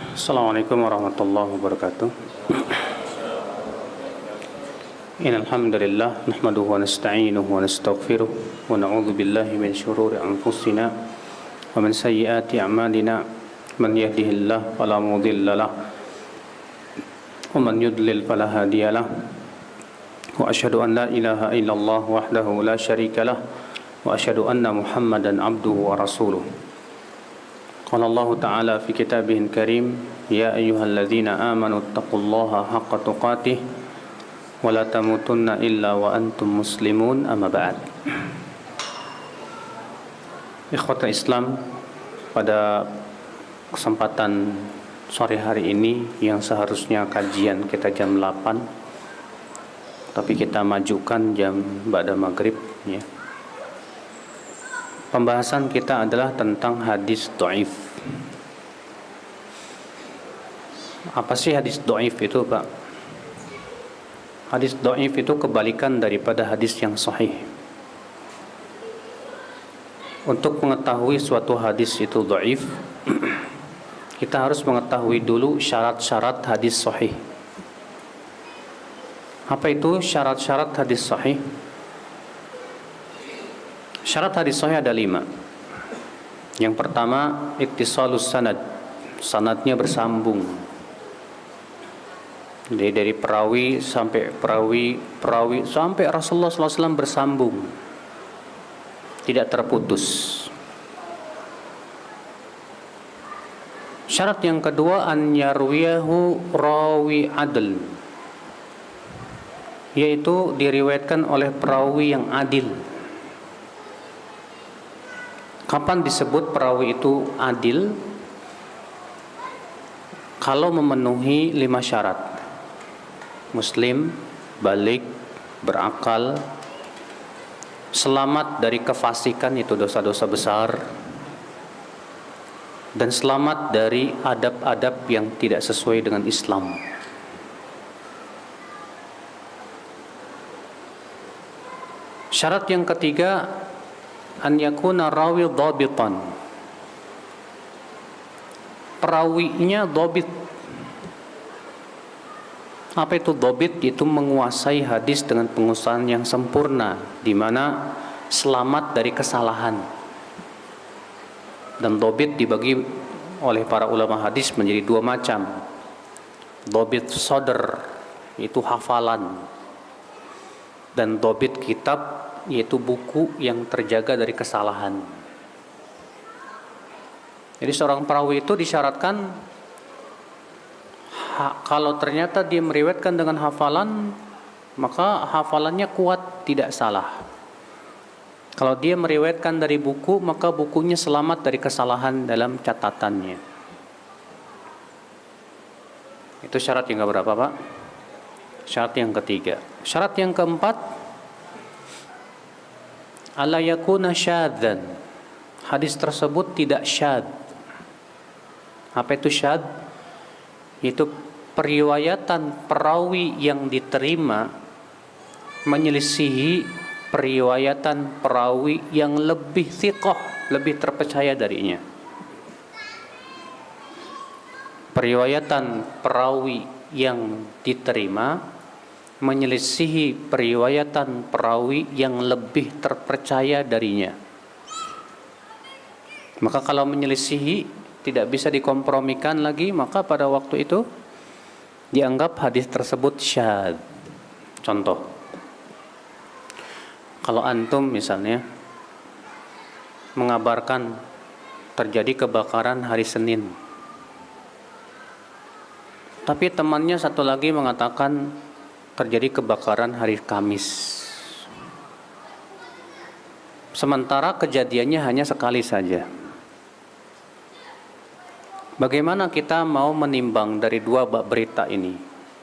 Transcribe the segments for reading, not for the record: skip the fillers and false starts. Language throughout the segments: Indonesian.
Assalamualaikum warahmatullahi wabarakatuh. Innal hamdalillah nahmaduhu wa nasta'inuhu wa nastaghfiruh wa na'udzu billahi min shururi anfusina wa min sayyiati a'malina. Man yahdihillahu fala mudilla lahu wa man yudlil fala hadiya lahu. Wa asyhadu an la ilaha illallah wahdahu la syarika lahu wa asyhadu anna Muhammadan abduhu wa rasuluh. Qala Allah Ta'ala fi kitabihil karim, ya ayyuhalladzina amanu taqullaha haqqa tuqatih wa la tamutunna illa wa antum muslimun, amma ba'd. Ikhwatul Islam, pada kesempatan sore hari ini yang seharusnya kajian kita jam 8, tapi kita majukan jam ba'da maghrib ya. Pembahasan kita adalah tentang hadis dhaif. Apa sih hadis dhaif itu, Pak? Hadis dhaif itu kebalikan daripada hadis yang sahih. Untuk mengetahui suatu hadis itu dhaif, kita harus mengetahui dulu syarat-syarat hadis sahih. Apa itu syarat-syarat hadis sahih? Syarat hadis sahih ada 5. Yang pertama, ittisalus sanad. Sanadnya bersambung. Jadi dari perawi sampai perawi sampai Rasulullah SAW bersambung. Tidak terputus. Syarat yang kedua, an yarwiyahu rawi adl. Yaitu diriwayatkan oleh perawi yang adil. Kapan disebut perawi itu adil? Kalau memenuhi 5 syarat. Muslim, balik, berakal, selamat dari kefasikan, itu dosa-dosa besar, dan selamat dari adab-adab yang tidak sesuai dengan Islam. Syarat yang ketiga, an yakuna rawi dhabitan. Perawinya dhabit. Apa itu dhabit? Itu menguasai hadis dengan penguasaan yang sempurna, di mana selamat dari kesalahan. Dan dhabit dibagi oleh para ulama hadis menjadi 2 macam. Dhabit sadr, itu hafalan. Dan dhabit kitab, yaitu buku yang terjaga dari kesalahan. Jadi seorang perawi itu disyaratkan kalau ternyata dia meriwayatkan dengan hafalan, maka hafalannya kuat, tidak salah. Kalau dia meriwayatkan dari buku, maka bukunya selamat dari kesalahan dalam catatannya. Itu syarat yang keberapa, Pak? Syarat yang ketiga. Syarat yang keempat, ala yakuna syadzan. Hadis tersebut tidak syadz. Apa itu syadz? Itu periwayatan perawi yang diterima menyelisihi periwayatan perawi yang lebih thiqah, lebih terpercaya darinya. Periwayatan perawi yang diterima menyelisihi periwayatan perawi yang lebih terpercaya darinya. Maka kalau menyelisihi tidak bisa dikompromikan lagi, maka pada waktu itu dianggap hadis tersebut syadz. Contoh, kalau antum misalnya mengabarkan terjadi kebakaran hari Senin, tapi temannya satu lagi mengatakan terjadi kebakaran hari Kamis. Sementara kejadiannya hanya sekali saja. Bagaimana kita mau menimbang dari 2 berita ini?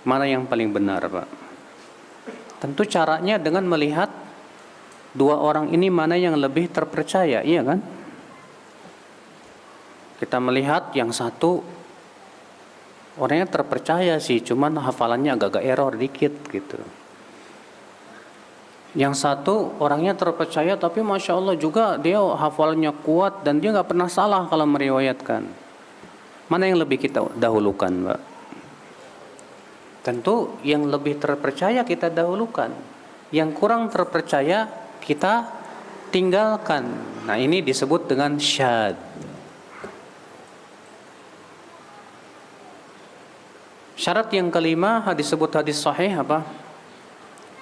Mana yang paling benar, Pak? Tentu caranya dengan melihat 2 orang ini mana yang lebih terpercaya, iya kan? Kita melihat yang satu orangnya terpercaya sih, cuman hafalannya agak-agak error dikit gitu. Yang satu orangnya terpercaya, tapi Masya Allah juga dia hafalannya kuat dan dia gak pernah salah kalau meriwayatkan. Mana yang lebih kita dahulukan, Pak? Tentu yang lebih terpercaya kita dahulukan. Yang kurang terpercaya kita tinggalkan. Nah, ini disebut dengan syadz. Syarat yang kelima disebut hadis sahih apa?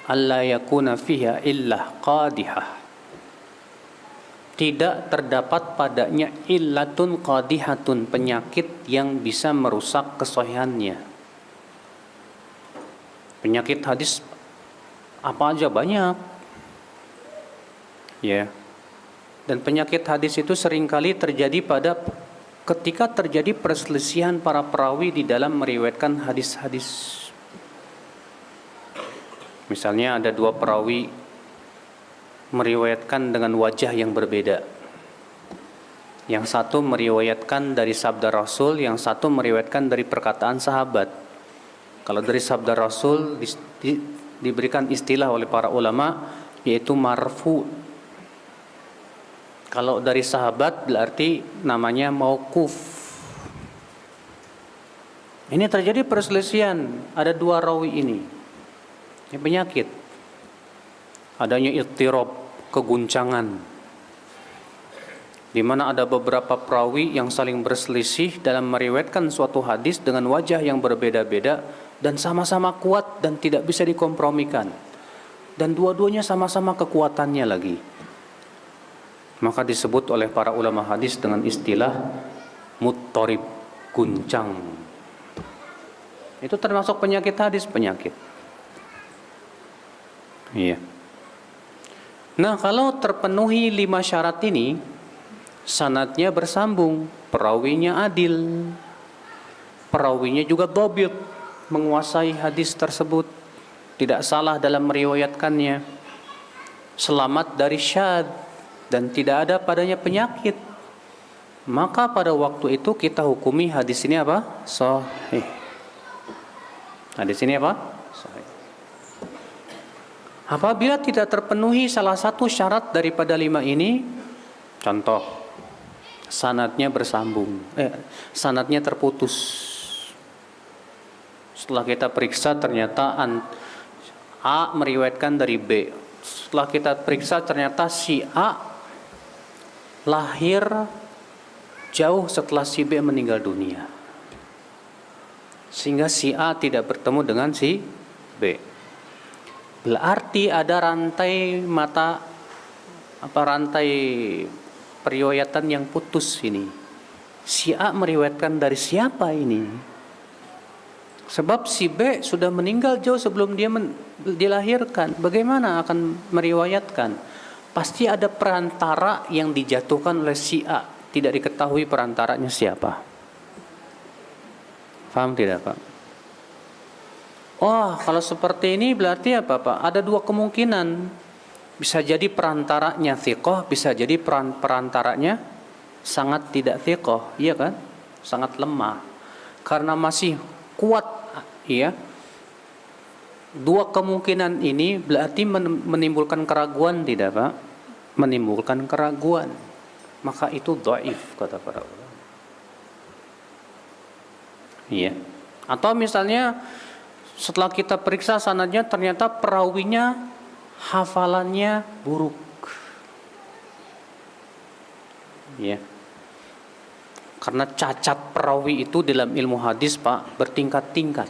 Alla yakuna fiha illa qadihah. Tidak terdapat padanya illatun qadihatun, penyakit yang bisa merusak kesahihannya. Penyakit hadis apa aja banyak. Ya. Dan penyakit hadis itu seringkali terjadi ketika terjadi perselisihan para perawi di dalam meriwayatkan hadis-hadis. Misalnya ada dua perawi meriwayatkan dengan wajah yang berbeda. Yang satu meriwayatkan dari sabda Rasul, yang satu meriwayatkan dari perkataan sahabat. Kalau dari sabda Rasul diberikan istilah oleh para ulama yaitu marfu. Kalau dari sahabat berarti namanya mauquf. Ini terjadi perselisihan, ada dua rawi ini. Ini penyakit. Adanya ittirab, keguncangan. Di mana ada beberapa perawi yang saling berselisih dalam meriwayatkan suatu hadis dengan wajah yang berbeda-beda dan sama-sama kuat dan tidak bisa dikompromikan. Dan dua-duanya sama-sama kekuatannya lagi. Maka disebut oleh para ulama hadis dengan istilah muttarib, guncang. Itu termasuk penyakit hadis, penyakit. Iya. Nah, kalau terpenuhi 5 syarat ini, sanadnya bersambung, perawinya adil, perawinya juga dhabit, menguasai hadis tersebut, tidak salah dalam meriwayatkannya, selamat dari syadz dan tidak ada padanya penyakit, maka pada waktu itu kita hukumi hadis ini apa? Sahih. Hadis ini apa? Sahih. Apabila tidak terpenuhi salah satu syarat daripada 5 ini, contoh, sanadnya bersambung, sanadnya terputus. Setelah kita periksa ternyata A meriwayatkan dari B. Setelah kita periksa ternyata si A lahir jauh setelah si B meninggal dunia. Sehingga si A tidak bertemu dengan si B. Berarti ada rantai periwayatan yang putus ini. Si A meriwayatkan dari siapa ini? Sebab si B sudah meninggal jauh sebelum dia dilahirkan. Bagaimana akan meriwayatkan? Pasti ada perantara yang dijatuhkan oleh si A. Tidak diketahui perantaranya siapa. Paham tidak, Pak? Oh, kalau seperti ini berarti apa, Pak? Ada dua kemungkinan. Bisa jadi perantaranya thiqah, bisa jadi perantaranya sangat tidak thiqah, iya kan? Sangat lemah. Karena masih kuat, ya. Dua kemungkinan ini berarti menimbulkan keraguan, tidak, Pak? Menimbulkan keraguan. Maka itu dhaif, kata para ulama. Iya. Atau misalnya setelah kita periksa sanadnya ternyata perawinya hafalannya buruk. Ya. Karena cacat perawi itu dalam ilmu hadis, Pak, bertingkat-tingkat.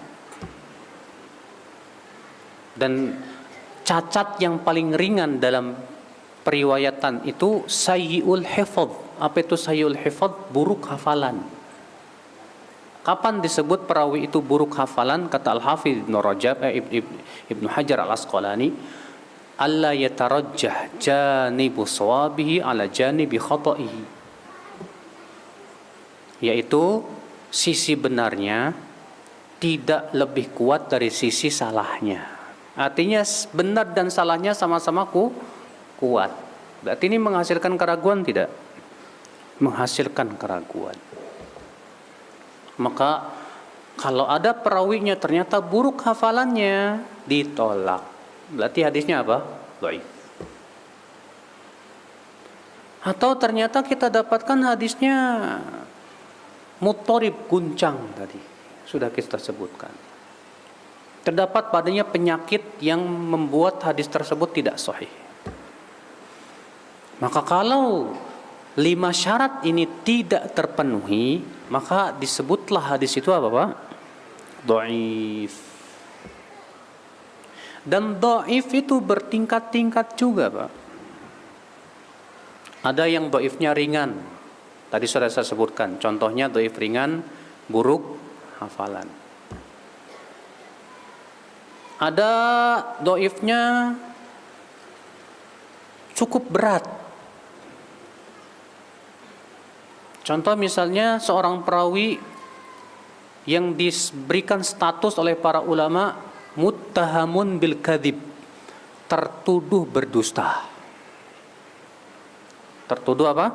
Dan cacat yang paling ringan dalam periwayatan itu sayyi'ul hifadz. Apa itu sayyi'ul hifadz? Buruk hafalan. Kapan disebut perawi itu buruk hafalan? Kata Al-Hafidz Ibnu Hajar Al-Asqalani, alla yatarajjah janibu sawabihi ala janibi khata'ihi, yaitu sisi benarnya tidak lebih kuat dari sisi salahnya. Artinya benar dan salahnya sama-sama kuat. Berarti ini menghasilkan keraguan tidak? Menghasilkan keraguan. Maka kalau ada perawinya ternyata buruk hafalannya, ditolak. Berarti hadisnya apa? Dhaif. Atau ternyata kita dapatkan hadisnya Muttarib, guncang tadi sudah kita sebutkan. Terdapat padanya penyakit yang membuat hadis tersebut tidak sahih. Maka kalau 5 syarat ini tidak terpenuhi, maka disebutlah hadis itu apa, Pak? Dhaif. Dan dhaif itu bertingkat-tingkat juga, Pak. Ada yang dhaifnya ringan. Tadi sudah saya sebutkan. Contohnya dhaif ringan, buruk hafalan. Ada dhaifnya cukup berat. Contoh misalnya seorang perawi yang diberikan status oleh para ulama muttahamun bil kadzib, tertuduh berdusta. Tertuduh apa?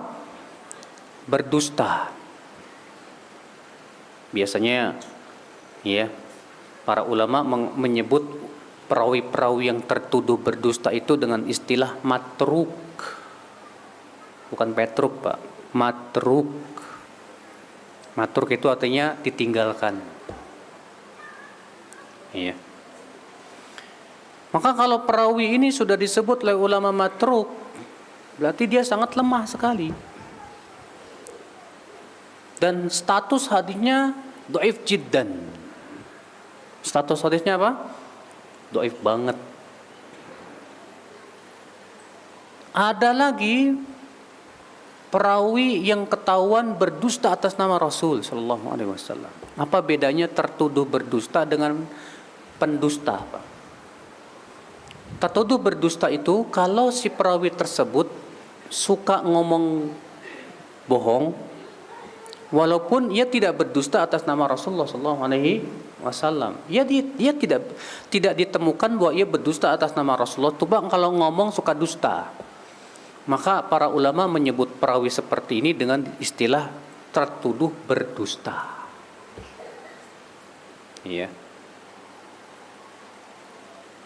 Berdusta. Biasanya ya, para ulama menyebut perawi-perawi yang tertuduh berdusta itu dengan istilah matruk. Bukan petruk, Pak. Matruk. Matruk itu artinya ditinggalkan. Iya. Maka kalau perawi ini sudah disebut oleh ulama matruk, berarti dia sangat lemah sekali. Dan status hadisnya dhaif jiddan. Status hadisnya apa? Dhaif banget. Ada lagi perawi yang ketahuan berdusta atas nama Rasul sallallahu alaihi wasallam. Apa bedanya tertuduh berdusta dengan pendusta, Pak? Tertuduh berdusta itu kalau si perawi tersebut suka ngomong bohong walaupun ia tidak berdusta atas nama Rasulullah sallallahu alaihi wasallam. Dia tidak ditemukan bahwa ia berdusta atas nama Rasulullah. Coba kalau ngomong suka dusta. Maka para ulama menyebut perawi seperti ini dengan istilah tertuduh berdusta. Iya.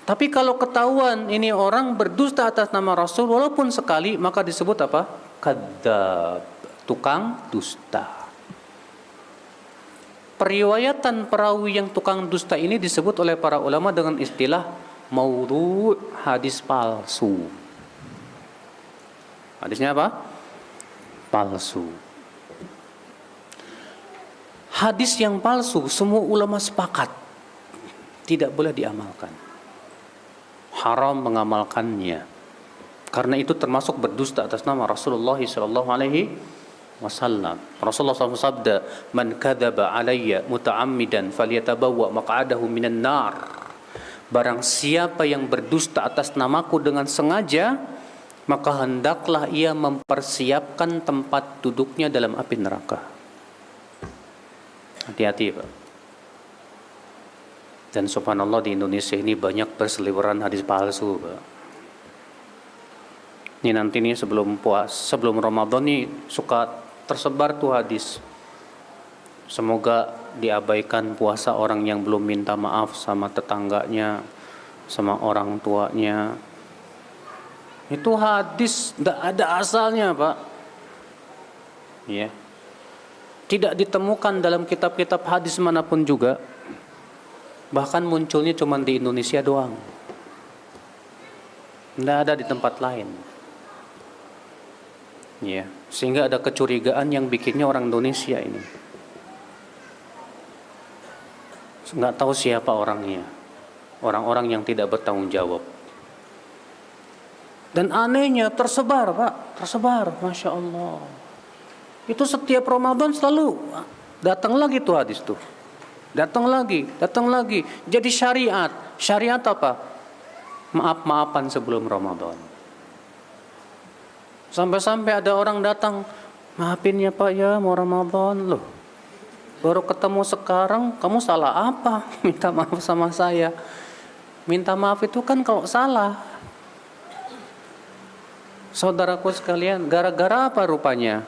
Tapi kalau ketahuan ini orang berdusta atas nama Rasul walaupun sekali, maka disebut apa? Kadzdzab, tukang dusta. Periwayatan perawi yang tukang dusta ini disebut oleh para ulama dengan istilah maudhu', hadis palsu. Hadisnya apa? Palsu. Hadis yang palsu semua ulama sepakat tidak boleh diamalkan. Haram mengamalkannya. Karena itu termasuk berdusta atas nama Rasulullah sallallahu alaihi wasallam. Rasulullah SAW sabda, "Man kadzaba alayya muta'ammidan falyatabawwa maq'adahu minan nar." Barang siapa yang berdusta atas namaku dengan sengaja, maka hendaklah ia mempersiapkan tempat duduknya dalam api neraka. Hati-hati, Pak. Dan subhanallah di Indonesia ini banyak berseliweran hadis palsu, Pak. Ini nanti nih sebelum Ramadan nih suka tersebar tuh hadis. Semoga diabaikan puasa orang yang belum minta maaf sama tetangganya, sama orang tuanya. Itu hadis tidak ada asalnya, Pak. Ya. Tidak ditemukan dalam kitab-kitab hadis manapun juga. Bahkan munculnya cuma di Indonesia doang. Tidak ada di tempat lain. Ya, sehingga ada kecurigaan yang bikinnya orang Indonesia ini. Nggak tahu siapa orangnya. Orang-orang yang tidak bertanggung jawab. Dan anehnya tersebar, Pak, tersebar, Masya Allah. Itu setiap Ramadan selalu datang lagi tuh hadis tuh. Datang lagi. Jadi syariat. Syariat apa? Maaf-maafan sebelum Ramadan. Sampai-sampai ada orang datang, maafin ya Pak ya, mau Ramadan loh. Baru ketemu sekarang, kamu salah apa? Minta maaf sama saya. Minta maaf itu kan kalau salah. Saudaraku sekalian, gara-gara apa rupanya?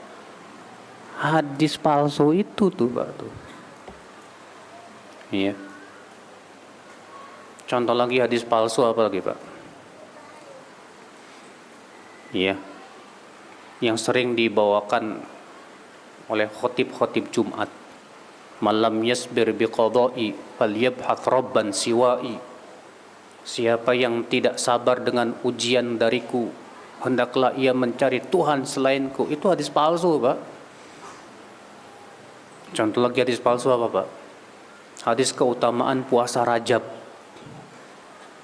Hadis palsu itu tuh, Pak, tuh. Iya. Contoh lagi hadis palsu apa lagi, Pak? Iya. Yang sering dibawakan oleh khotib-khotib Jumat. Malam yasbir biqada'i falyabhath rabban siwa'i. Siapa yang tidak sabar dengan ujian dariku, hendaklah ia mencari Tuhan selainku. Itu hadis palsu, Pak. Contoh lagi hadis palsu apa, Pak? Hadis keutamaan puasa Rajab.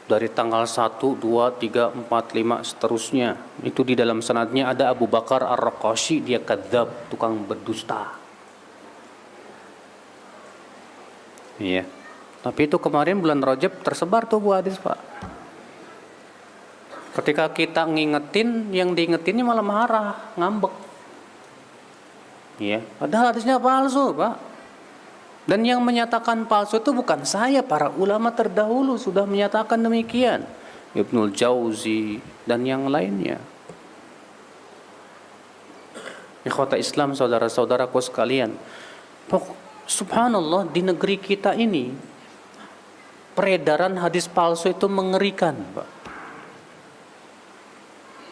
Dari tanggal 1, 2, 3, 4, 5 seterusnya. Itu di dalam sanadnya ada Abu Bakar Ar-Raqashi, dia kadzab, tukang berdusta. Iya. Tapi itu kemarin bulan Rajab tersebar tuh buah hadis, Pak. Ketika kita ngingetin, yang diingetinnya malah marah, ngambek. Iya. Padahal hadisnya palsu, Pak. Dan yang menyatakan palsu itu bukan saya, para ulama terdahulu sudah menyatakan demikian. Ibnul Jauzi dan yang lainnya. Ikhwata Islam, saudara-saudaraku sekalian. Subhanallah, di negeri kita ini peredaran hadis palsu itu mengerikan, Pak.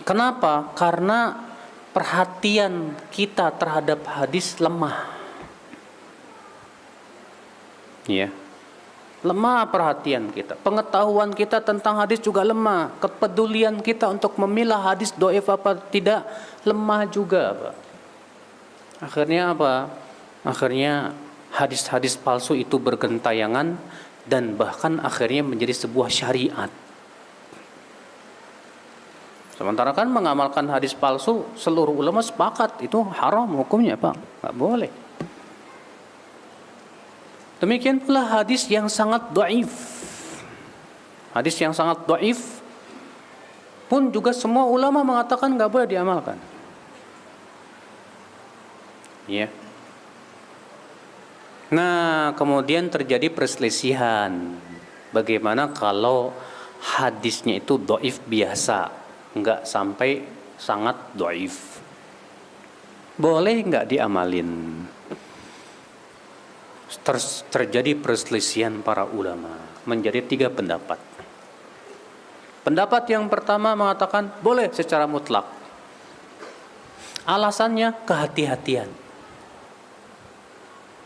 Kenapa? Karena perhatian kita terhadap hadis lemah. Ya. Lemah perhatian kita. Pengetahuan kita tentang hadis juga lemah. Kepedulian kita untuk memilah hadis dhaif apa tidak lemah juga, Pak. Akhirnya apa? Akhirnya hadis-hadis palsu itu bergentayangan dan bahkan akhirnya menjadi sebuah syariat. Sementara kan mengamalkan hadis palsu, seluruh ulama sepakat itu haram hukumnya, Pak. Nggak boleh. Demikian pula hadis yang sangat dhaif. Hadis yang sangat dhaif pun juga semua ulama mengatakan nggak boleh diamalkan. Ya. Nah, kemudian terjadi perselisihan. Bagaimana kalau hadisnya itu dhaif biasa, nggak sampai sangat dhaif? Boleh nggak diamalin? Terjadi perselisihan para ulama menjadi 3 pendapat. Pendapat yang pertama mengatakan boleh secara mutlak. Alasannya kehati-hatian.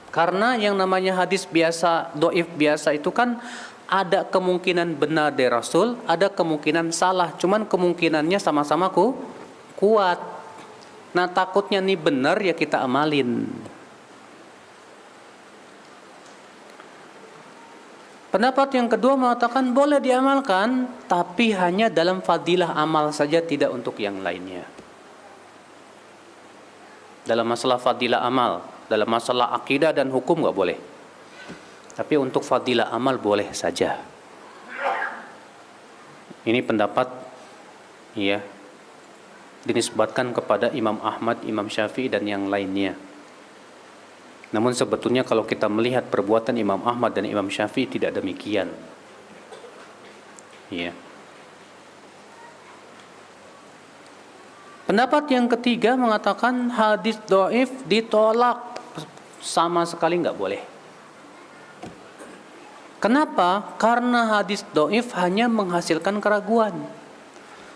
Karena yang namanya hadis biasa, dhaif biasa itu kan ada kemungkinan benar dari Rasul, ada kemungkinan salah. Cuman kemungkinannya sama-sama kuat. Nah, takutnya nih benar ya kita amalin. Pendapat yang kedua mengatakan boleh diamalkan, tapi hanya dalam fadilah amal saja, tidak untuk yang lainnya. Dalam masalah fadilah amal, dalam masalah akidah dan hukum nggak boleh. Tapi untuk fadilah amal boleh saja. Ini pendapat ya dinisbatkan kepada Imam Ahmad, Imam Syafi'i dan yang lainnya. Namun sebetulnya kalau kita melihat perbuatan Imam Ahmad dan Imam Syafi'i tidak demikian. Ya. Pendapat yang ketiga mengatakan hadis dhaif ditolak, sama sekali nggak boleh. Kenapa? Karena hadis dhaif hanya menghasilkan keraguan.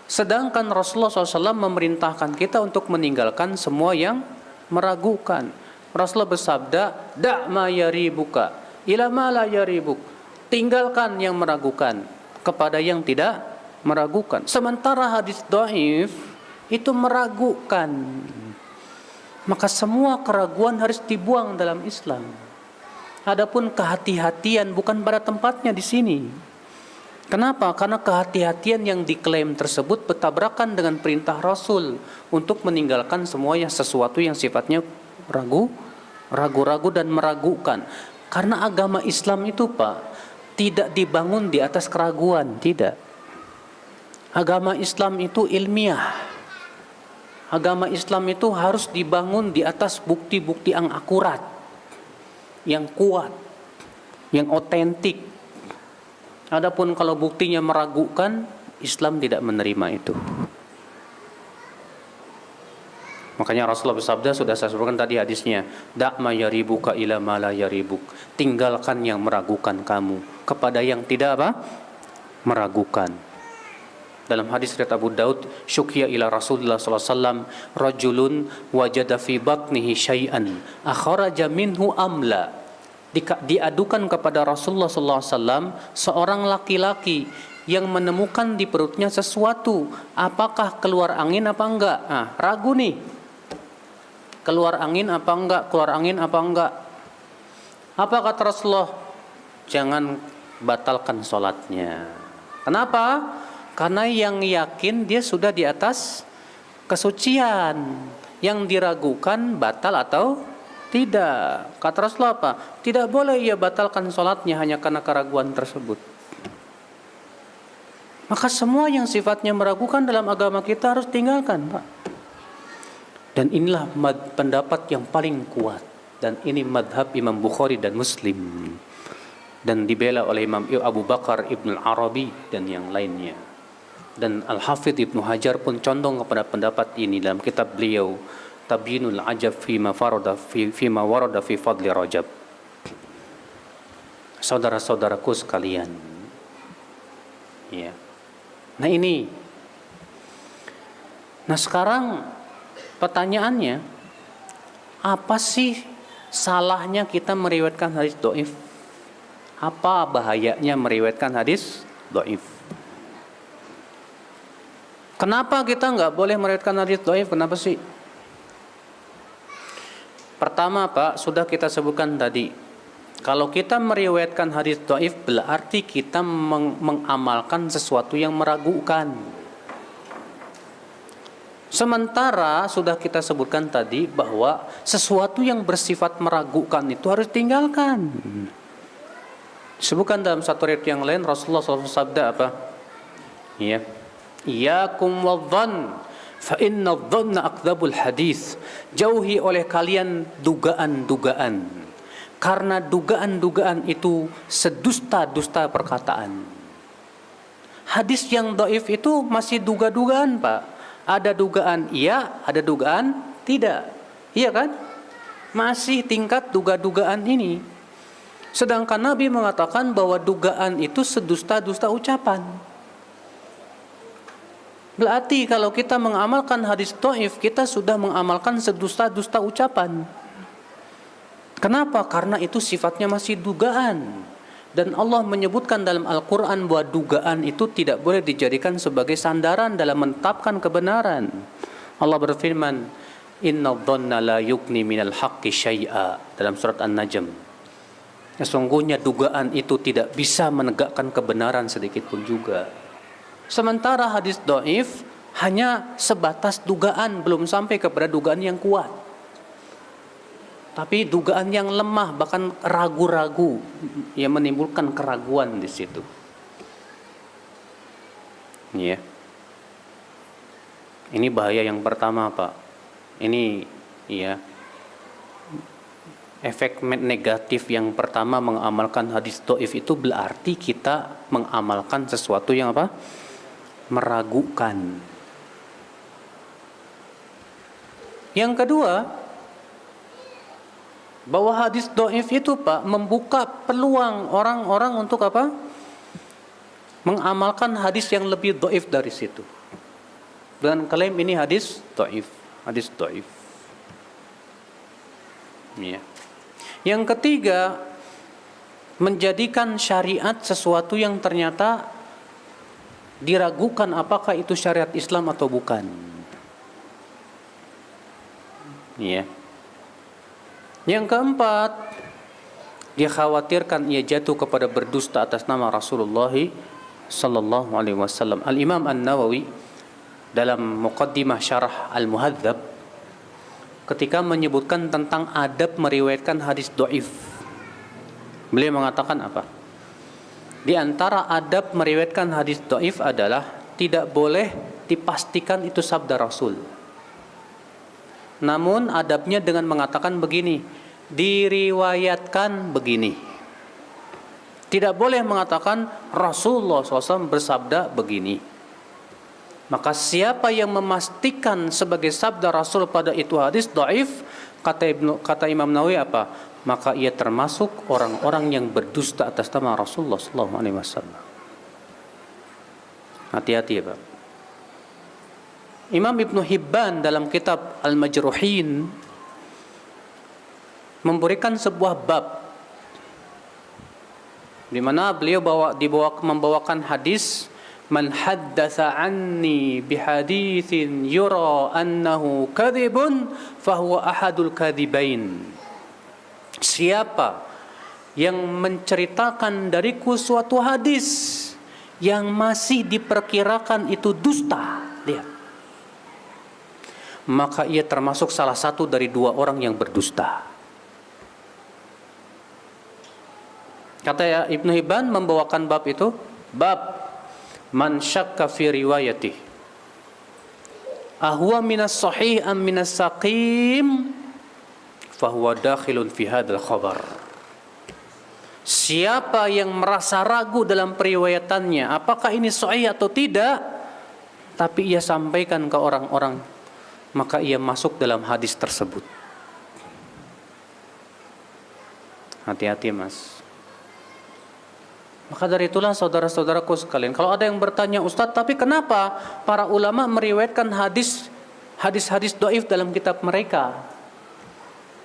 Sedangkan Rasulullah SAW memerintahkan kita untuk meninggalkan semua yang meragukan. Rasulullah bersabda, "Da' ma yaribuka ila ma la yaribuk." Tinggalkan yang meragukan kepada yang tidak meragukan. Sementara hadis dhaif itu meragukan. Maka semua keraguan harus dibuang dalam Islam. Adapun kehati-hatian bukan pada tempatnya di sini. Kenapa? Karena kehati-hatian yang diklaim tersebut bertabrakan dengan perintah Rasul untuk meninggalkan semuanya sesuatu yang sifatnya ragu-ragu dan meragukan. Karena agama Islam itu, Pak, tidak dibangun di atas keraguan, tidak. Agama Islam itu ilmiah. Agama Islam itu harus dibangun di atas bukti-bukti yang akurat, yang kuat, yang otentik. Adapun kalau buktinya meragukan, Islam tidak menerima itu. Makanya Rasulullah bersabda, sudah saya sebutkan tadi hadisnya, "Da' ma yaribuka ila ma la yaribuk." Tinggalkan yang meragukan kamu kepada yang tidak apa? Meragukan. Dalam hadis riwayat Abu Daud, syukiya ila Rasulullah sallallahu alaihi wasallam rajulun wajada fi batnihi syai'an akhraja minhu amla. Diadukan kepada Rasulullah sallallahu alaihi wasallam seorang laki-laki yang menemukan di perutnya sesuatu, apakah keluar angin apa enggak? Ragu nih. Keluar angin apa enggak? Keluar angin apa enggak? Apa kata Rasulullah? Jangan batalkan sholatnya. Kenapa? Karena yang yakin dia sudah di atas kesucian. Yang diragukan batal atau tidak. Kata Rasulullah apa? Tidak boleh ia batalkan sholatnya hanya karena keraguan tersebut. Maka semua yang sifatnya meragukan dalam agama kita harus tinggalkan, Pak. Dan inilah pendapat yang paling kuat. Dan ini madhab Imam Bukhari dan Muslim. Dan dibela oleh Imam Abu Bakar Ibn Arabi dan yang lainnya. Dan Al-Hafidh Ibnu Hajar pun condong kepada pendapat ini dalam kitab beliau Tabyinul Ajab fima warada fi fadli Rajab. Saudara-saudaraku sekalian, ya. Nah sekarang pertanyaannya, apa sih salahnya kita meriwayatkan hadis dhaif? Apa bahayanya meriwayatkan hadis dhaif? Kenapa kita nggak boleh meriwayatkan hadis dhaif? Kenapa sih? Pertama, Pak, sudah kita sebutkan tadi. Kalau kita meriwayatkan hadis dhaif berarti kita mengamalkan sesuatu yang meragukan. Sementara sudah kita sebutkan tadi bahwa sesuatu yang bersifat meragukan itu harus tinggalkan. Sebutkan dalam satu riwayat yang lain Rasulullah SAW sabda apa? Ya. Iyyakum wadh-dhann fa inna adh-dhanna akdzabul hadits. Jauhi oleh kalian dugaan-dugaan. Karena dugaan-dugaan itu sedusta-dusta perkataan. Hadis yang dhaif itu masih duga-dugaan, Pak. Ada dugaan iya, ada dugaan tidak. Iya kan? Masih tingkat duga-dugaan ini. Sedangkan Nabi mengatakan bahwa dugaan itu sedusta-dusta ucapan. Berarti kalau kita mengamalkan hadis dhaif, kita sudah mengamalkan sedusta-dusta ucapan. Kenapa? Karena itu sifatnya masih dugaan. Dan Allah menyebutkan dalam Al-Quran bahwa dugaan itu tidak boleh dijadikan sebagai sandaran dalam menetapkan kebenaran. Allah berfirman, Inna dhanna la yugni minal haqqi syai'a, dalam surat An-Najm. Sesungguhnya dugaan itu tidak bisa menegakkan kebenaran sedikit pun juga. Sementara hadis dhaif hanya sebatas dugaan, belum sampai kepada dugaan yang kuat. Tapi dugaan yang lemah, bahkan ragu-ragu, yang menimbulkan keraguan di situ. Ya. Ini bahaya yang pertama, Pak. Ini ya. Efek negatif yang pertama mengamalkan hadis dhaif itu berarti kita mengamalkan sesuatu yang apa? Meragukan. Yang kedua, bahwa hadis dhaif itu, Pak, membuka peluang orang-orang untuk apa? Mengamalkan hadis yang lebih dhaif dari situ. Dan klaim ini hadis dhaif, hadis dhaif. Ya. Yang ketiga, menjadikan syariat sesuatu yang ternyata diragukan apakah itu syariat Islam atau bukan. Ya. Yang keempat, dia khawatirkan ia jatuh kepada berdusta atas nama Rasulullah sallallahu alaihi wasallam. Al-Imam An-Nawawi dalam Muqaddimah Syarah Al-Muhadzab ketika menyebutkan tentang adab meriwayatkan hadis dhaif, beliau mengatakan apa? Di antara adab meriwayatkan hadis dhaif adalah tidak boleh dipastikan itu sabda Rasul. Namun adabnya dengan mengatakan begini, diriwayatkan begini. Tidak boleh mengatakan Rasulullah SAW bersabda begini. Maka siapa yang memastikan sebagai sabda Rasul pada itu hadis dhaif, kata Imam Nawawi apa? Maka ia termasuk orang-orang yang berdusta atas nama Rasulullah SAW. Hati-hati ya, Pak. Imam Ibnu Hibban dalam kitab Al-Majruhin memberikan sebuah bab di mana beliau membawakan hadis, man haddatsa anni bihaditsin yura annahu kadzibun fahuwa ahadul kadzibain. Siapa yang menceritakan dariku suatu hadis yang masih diperkirakan itu dusta, lihat, maka ia termasuk salah satu dari dua orang yang berdusta. Kata ya Ibnu Hibban membawakan bab itu, bab man syakka fi riwayatih ahwa minas sahih am minas saqim fahuwa dakhilun fi hadzal khabar. Siapa yang merasa ragu dalam periwayatannya, apakah ini sahih atau tidak, tapi ia sampaikan ke orang-orang, maka ia masuk dalam hadis tersebut. Hati-hati mas. Maka dari itulah saudara-saudaraku sekalian, kalau ada yang bertanya, Ustadz, tapi kenapa para ulama meriwayatkan hadis-hadis dhaif dalam kitab mereka?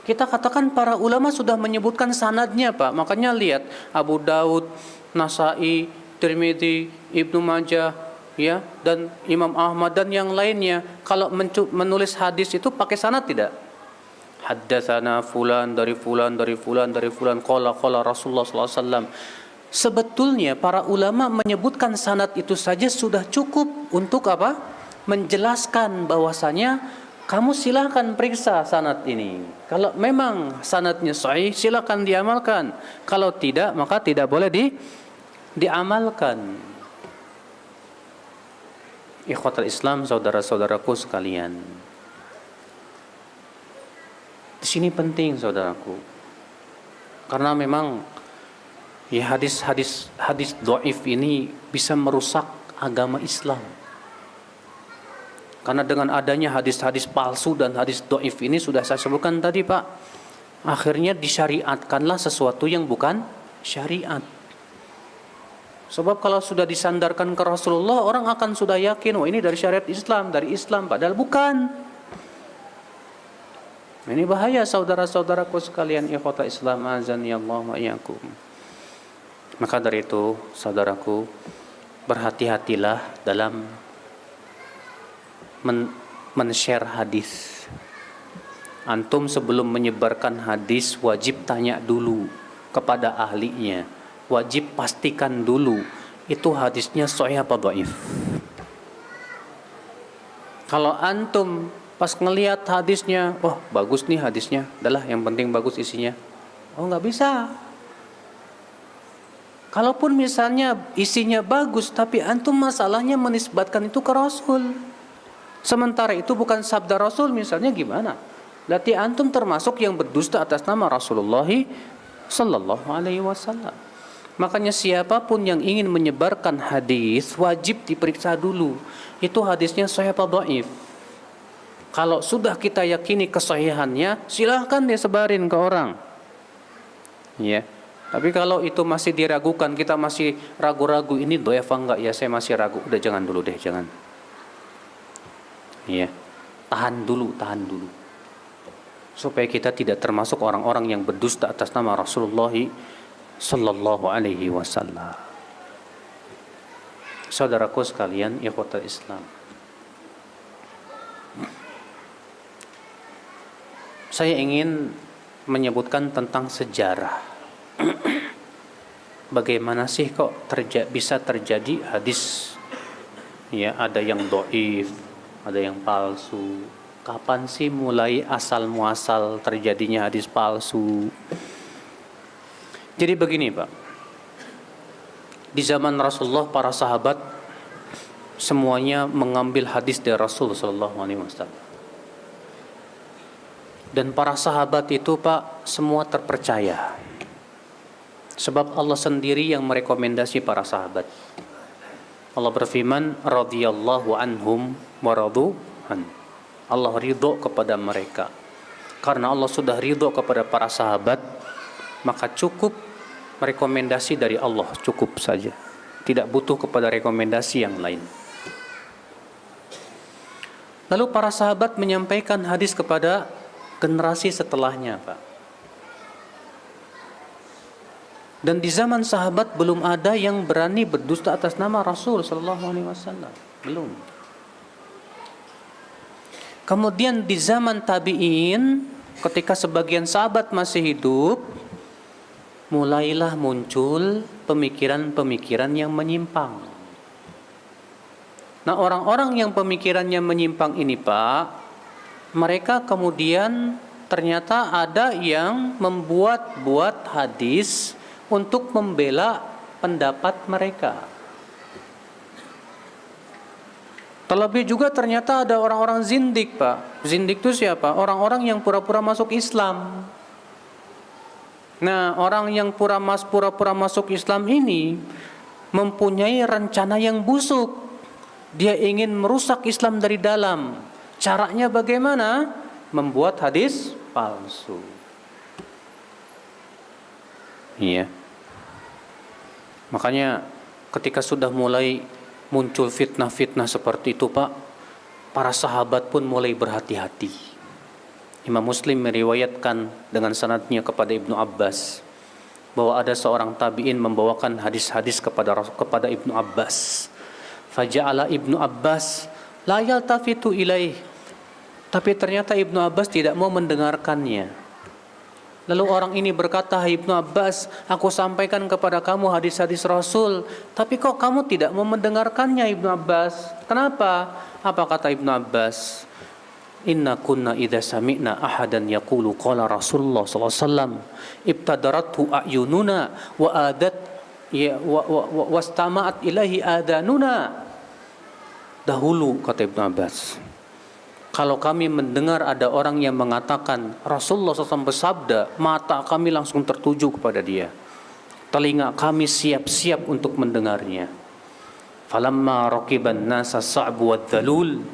Kita katakan para ulama sudah menyebutkan sanadnya, Pak. Makanya lihat Abu Daud, Nasai, Tirmidzi, Ibnu Majah, ya, dan Imam Ahmad dan yang lainnya, kalau menulis hadis itu pakai sanad tidak? Haddatsana fulan dari fulan dari fulan dari fulan qala Rasulullah sallallahu alaihi wasallam. Sebetulnya para ulama menyebutkan sanad itu saja sudah cukup untuk apa? Menjelaskan bahwasanya kamu silakan periksa sanad ini. Kalau memang sanadnya sahih, silakan diamalkan. Kalau tidak, maka tidak boleh diamalkan. Ikhwatul Islam, saudara-saudaraku sekalian. Di sini penting, saudaraku. Karena memang ya hadis dhaif ini bisa merusak agama Islam. Karena dengan adanya hadis-hadis palsu dan hadis dhaif ini sudah saya sebutkan tadi, Pak, akhirnya disyariatkanlah sesuatu yang bukan syariat. Sebab kalau sudah disandarkan ke Rasulullah, orang akan sudah yakin, oh ini dari syariat Islam, dari Islam, padahal bukan. Ini bahaya saudara-saudaraku sekalian, ikhwata Islam, azani Allah wa iyyakum. Maka dari itu, saudaraku, berhati-hatilah dalam men-share hadis. Antum sebelum menyebarkan hadis wajib tanya dulu kepada ahlinya. Wajib pastikan dulu itu hadisnya sahih apa dhaif. Kalau antum pas ngelihat hadisnya, wah bagus nih hadisnya, adalah yang penting bagus isinya. Oh nggak bisa. Kalaupun misalnya isinya bagus, tapi antum masalahnya menisbatkan itu ke Rasul. Sementara itu bukan sabda Rasul, misalnya gimana? Berarti antum termasuk yang berdusta atas nama Rasulullah sallallahu alaihi wasallam. Makanya siapapun yang ingin menyebarkan hadis wajib diperiksa dulu. Itu hadisnya sahih atau dhaif. Kalau sudah kita yakini kesahihannya, silahkan disebarin ke orang. Ya. Tapi kalau itu masih diragukan, kita masih ragu-ragu, ini dhaif enggak ya, saya masih ragu, udah jangan dulu deh, jangan. Ya. Tahan dulu. Supaya kita tidak termasuk orang-orang yang berdusta atas nama Rasulullah sallallahu alaihi wasallam. Saudaraku sekalian, ikhwatul Islam. Saya ingin menyebutkan tentang sejarah. Bagaimana sih kok bisa terjadi hadis ya, ada yang dhaif, ada yang palsu. Kapan sih mulai asal muasal terjadinya hadis palsu? Jadi begini, Pak. Di zaman Rasulullah, para sahabat semuanya mengambil hadis dari Rasul sallallahu alaihi wasallam. Dan para sahabat itu, Pak, semua terpercaya. Sebab Allah sendiri yang merekomendasi para sahabat. Allah berfirman, radhiyallahu anhum wa radu an. Allah ridho kepada mereka. Karena Allah sudah ridho kepada para sahabat, maka cukup rekomendasi dari Allah, cukup saja. Tidak butuh kepada rekomendasi yang lain. Lalu para sahabat menyampaikan hadis kepada generasi setelahnya, Pak. Dan di zaman sahabat belum ada yang berani berdusta atas nama Rasul sallallahu alaihi wasallam. Belum. Kemudian di zaman tabi'in, ketika sebagian sahabat masih hidup, mulailah muncul pemikiran-pemikiran yang menyimpang. Nah, orang-orang yang pemikirannya menyimpang ini, Pak, mereka kemudian ternyata ada yang membuat-buat hadis untuk membela pendapat mereka. Terlebih juga ternyata ada orang-orang zindik, Pak. Zindik itu siapa? Orang-orang yang pura-pura masuk Islam. Nah, orang yang pura-pura masuk Islam ini mempunyai rencana yang busuk. Dia ingin merusak Islam dari dalam. Caranya bagaimana? Membuat hadis palsu. Iya. Makanya ketika sudah mulai muncul fitnah-fitnah seperti itu, Pak, para sahabat pun mulai berhati-hati. Imam Muslim meriwayatkan dengan sanadnya kepada Ibnu Abbas bahwa ada seorang tabi'in membawakan hadis-hadis kepada Ibnu Abbas. Faja'ala Ibnu Abbas la yaltafitu ilaih. Tapi ternyata Ibnu Abbas tidak mau mendengarkannya. Lalu orang ini berkata, Ibnu Abbas, aku sampaikan kepada kamu hadis-hadis Rasul, tapi kok kamu tidak mau mendengarkannya, Ibnu Abbas? Kenapa? Apa kata Ibnu Abbas? Inna kunna idza sami'na ahadan yaqulu qala Rasulullah sallallahu alaihi wasallam ibtadarathu a'yununa wa adat wastama'at ilahi adanuna. Dahulu, kata Ibnu Abbas, kalau kami mendengar ada orang yang mengatakan Rasulullah SAW bersabda, mata kami langsung tertuju kepada dia. Telinga kami siap-siap untuk mendengarnya. Falamma raqiban nasa sa'bu wadzalul.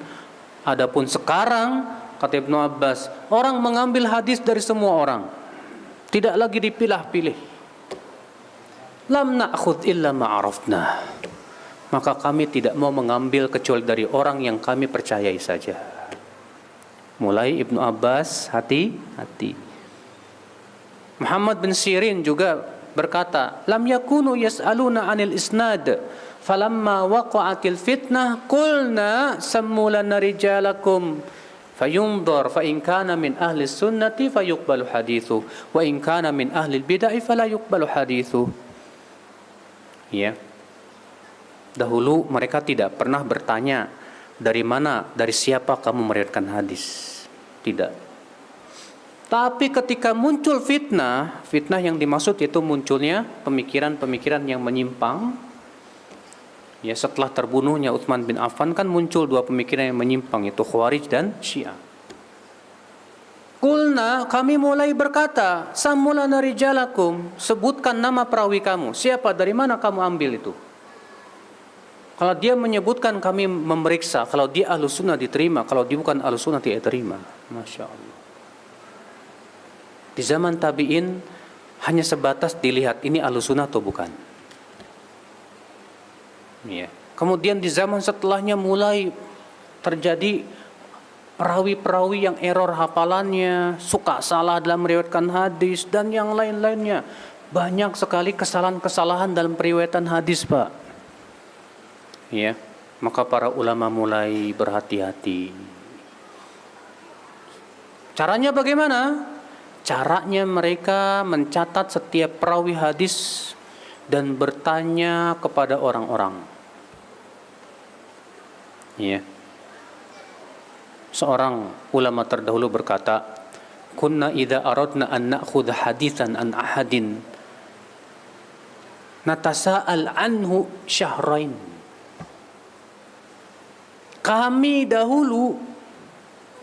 Adapun sekarang, kata Ibnu Abbas, orang mengambil hadis dari semua orang. Tidak lagi dipilah-pilih. Lam na'khudh illa ma'arafna. Maka kami tidak mau mengambil kecuali dari orang yang kami percayai saja. Mulai Ibnu Abbas hati-hati. Muhammad bin Sirin juga berkata, lam yakunu yas'aluna 'anil isnad, falamma waqa'atil fitnah qulna sammu lana rijalakum fayunzar fa in kana min ahli sunnati fayuqbalu hadithu wa in kana min ahli bid'ah fala yuqbalu hadithu. Ya. Dahulu mereka tidak pernah bertanya dari mana, dari siapa kamu meriwayatkan hadis. Tidak. Tapi ketika muncul fitnah yang dimaksud itu munculnya pemikiran-pemikiran yang menyimpang. Ya, setelah terbunuhnya Utsman bin Affan kan muncul dua pemikiran yang menyimpang, yaitu Khawarij dan Syiah. Qulna, kami mulai berkata, samulana rijalakum, sebutkan nama perawi kamu. Siapa, dari mana kamu ambil itu? Kalau dia menyebutkan, kami memeriksa. Kalau dia ahlu sunnah diterima, kalau dia bukan ahlu sunnah tidak terima. Masya Allah. Di zaman tabi'in hanya sebatas dilihat ini ahlu sunnah atau bukan. Ya. Kemudian di zaman setelahnya mulai terjadi perawi-perawi yang error hafalannya, suka salah dalam meriwayatkan hadis, dan yang lain-lainnya. Banyak sekali kesalahan-kesalahan dalam periwayatan hadis, Pak. Ya, maka para ulama mulai berhati-hati. Caranya bagaimana? Caranya mereka mencatat setiap perawi hadis dan bertanya kepada orang-orang. Ya. Seorang ulama terdahulu berkata, "Kunna idza aradna an na'khudha haditsan an ahadin natasa'al anhu syahrain." Kami dahulu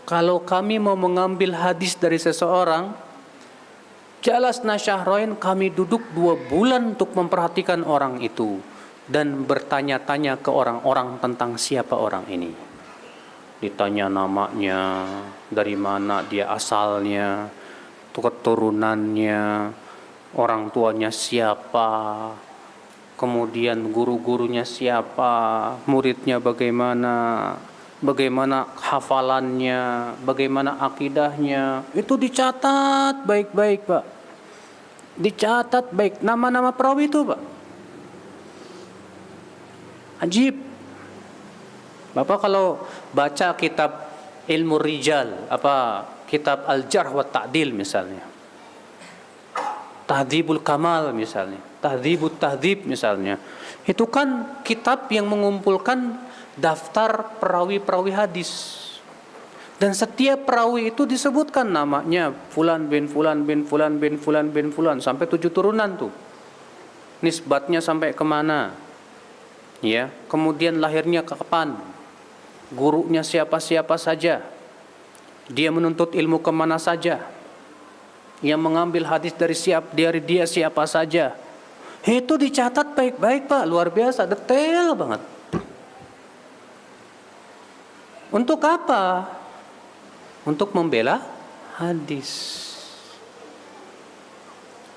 kalau kami mau mengambil hadis dari seseorang, jalasna syahrain, kami duduk 2 bulan untuk memperhatikan orang itu dan bertanya-tanya ke orang-orang tentang siapa orang ini. Ditanya namanya, dari mana dia asalnya, keturunannya, orang tuanya siapa, kemudian guru-gurunya siapa, muridnya bagaimana, bagaimana hafalannya, bagaimana akidahnya, itu dicatat baik-baik, Pak. Dicatat baik nama-nama perawi itu, Pak. Ajib. Bapak kalau baca kitab ilmu rijal, kitab Al-Jarh wa Ta'dil misalnya, Tahdhibul Kamal misalnya, Tahdhibut Tahdhib misalnya, itu kan kitab yang mengumpulkan daftar perawi-perawi hadis. Dan setiap perawi itu disebutkan namanya, fulan bin fulan bin fulan bin fulan bin fulan, sampai 7 turunan tuh. Nisbatnya sampai kemana? Ya, kemudian lahirnya kapan? Gurunya siapa-siapa saja? Dia menuntut ilmu kemana saja? Yang mengambil hadis dari dia siapa saja? Itu dicatat baik-baik, Pak, luar biasa, detail banget. Untuk apa? Untuk membela hadis.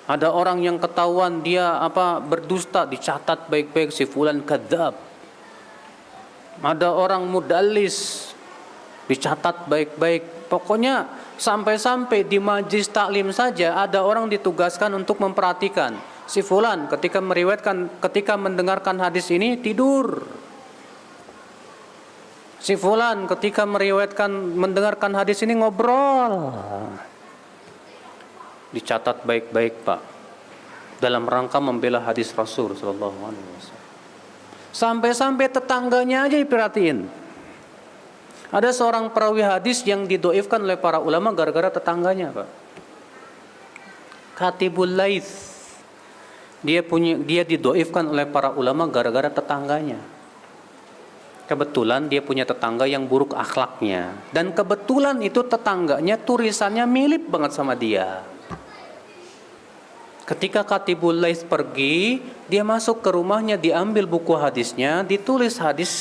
Ada orang yang ketahuan dia berdusta, dicatat baik-baik, si fulan kadzab. Ada orang mudallis, dicatat baik-baik. Pokoknya sampai-sampai di majlis taklim saja ada orang ditugaskan untuk memperhatikan si fulan ketika mendengarkan hadis ini tidur. Si fulan ketika mendengarkan hadis ini ngobrol. Dicatat baik-baik, Pak, dalam rangka membela hadis Rasul sallallahu alaihi wasallam. Sampai-sampai tetangganya aja diperhatiin. Ada seorang perawi hadis yang didoifkan oleh para ulama gara-gara tetangganya, Pak. Katibul Laits. Dia didoifkan oleh para ulama gara-gara tetangganya. Kebetulan dia punya tetangga yang buruk akhlaknya, dan kebetulan itu tetangganya tulisannya mirip banget sama dia. Ketika Katibul Laits pergi, dia masuk ke rumahnya, diambil buku hadisnya, ditulis hadis,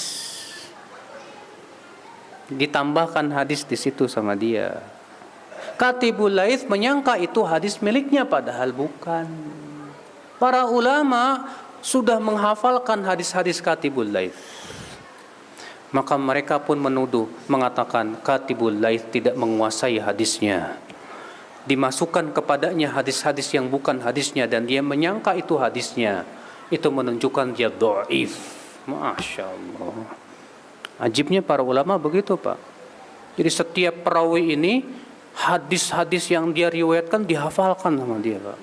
ditambahkan hadis di situ sama dia. Katibul Laits menyangka itu hadis miliknya, padahal bukan. Para ulama sudah menghafalkan hadis-hadis Katibul Laits. Maka mereka pun mengatakan Katibul Laits tidak menguasai hadisnya. Dimasukkan kepadanya hadis-hadis yang bukan hadisnya, dan dia menyangka itu hadisnya. Itu menunjukkan dia dhaif. Masya Allah. Ajibnya para ulama begitu, Pak. Jadi setiap perawi ini hadis-hadis yang dia riwayatkan dihafalkan sama dia, Pak.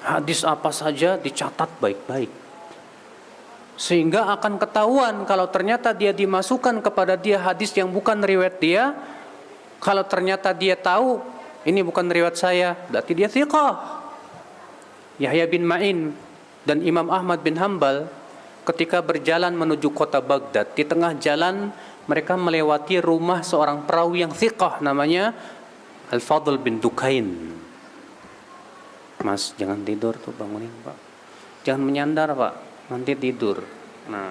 Hadis apa saja dicatat baik-baik, sehingga akan ketahuan kalau ternyata dia dimasukkan kepada dia hadis yang bukan riwayat dia. Kalau ternyata dia tahu ini bukan riwayat saya, berarti dia thiqah. Yahya bin Ma'in dan Imam Ahmad bin Hanbal ketika berjalan menuju kota Baghdad, di tengah jalan mereka melewati rumah seorang perawi yang thiqah namanya Al-Fadl bin Dukain. Mas, jangan tidur tuh, bangunin, Pak. Jangan menyandar, Pak, nanti tidur. Nah,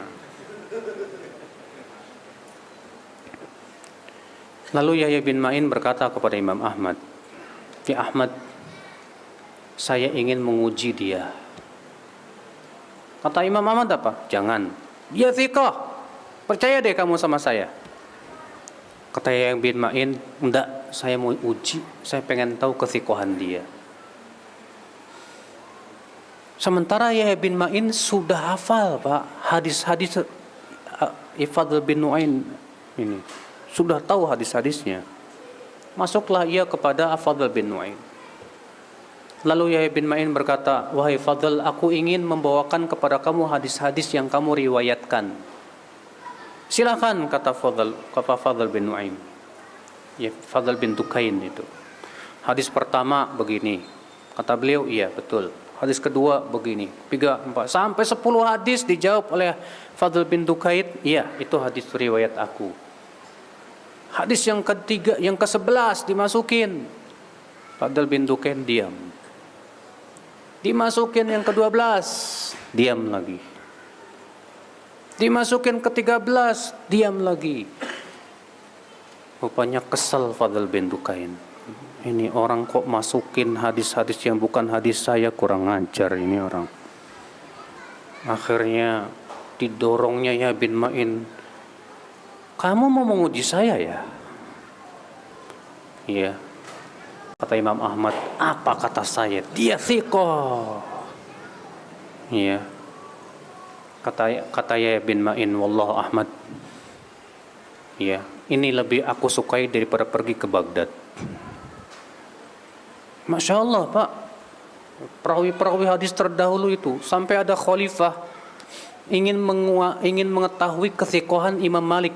lalu Yahya bin Ma'in berkata kepada Imam Ahmad, "Ya Ahmad, saya ingin menguji dia." Kata Imam Ahmad apa? "Jangan. Dia thiqah. Percaya deh kamu sama saya." Kata Yahya bin Ma'in, "Enggak, saya mau uji. Saya pengen tahu kethiqahan dia." Sementara Yahya bin Ma'in sudah hafal, Pak, hadis-hadis Fadl bin Nu'ain ini. Sudah tahu hadis-hadisnya. Masuklah ia kepada Fadl bin Nu'ain. Lalu Yahya bin Ma'in berkata, "Wahai Fadl, aku ingin membawakan kepada kamu hadis-hadis yang kamu riwayatkan." "Silakan," kata Fadl bin Nu'ain. Ya, Fadl bin Dukain itu. "Hadis pertama begini." Kata beliau, "Iya, betul." Hadis kedua begini, 3, 4, sampai 10 hadis dijawab oleh Fadl bin Dukain. "Iya, itu hadis riwayat aku." Hadis yang ketiga, yang ke-11 dimasukin. Fadl bin Dukain diam. Dimasukin yang ke-12, diam lagi. Dimasukin ke-13, diam lagi. Rupanya kesel Fadl bin Dukain. Ini orang kok masukin hadis-hadis yang bukan hadis saya, kurang ajar ini orang. Akhirnya didorongnya Yahya bin Ma'in Kamu mau menguji saya ya? Iya. Kata Imam Ahmad, apa kata saya? Dia thiqah. Iya. Kata Yahya bin Ma'in, wallahu Ahmad. Iya, ini lebih aku sukai daripada pergi ke Baghdad. Masya Allah Pak, perawi-perawi hadis terdahulu itu sampai ada khalifah ingin mengetahui kethiqahan Imam Malik.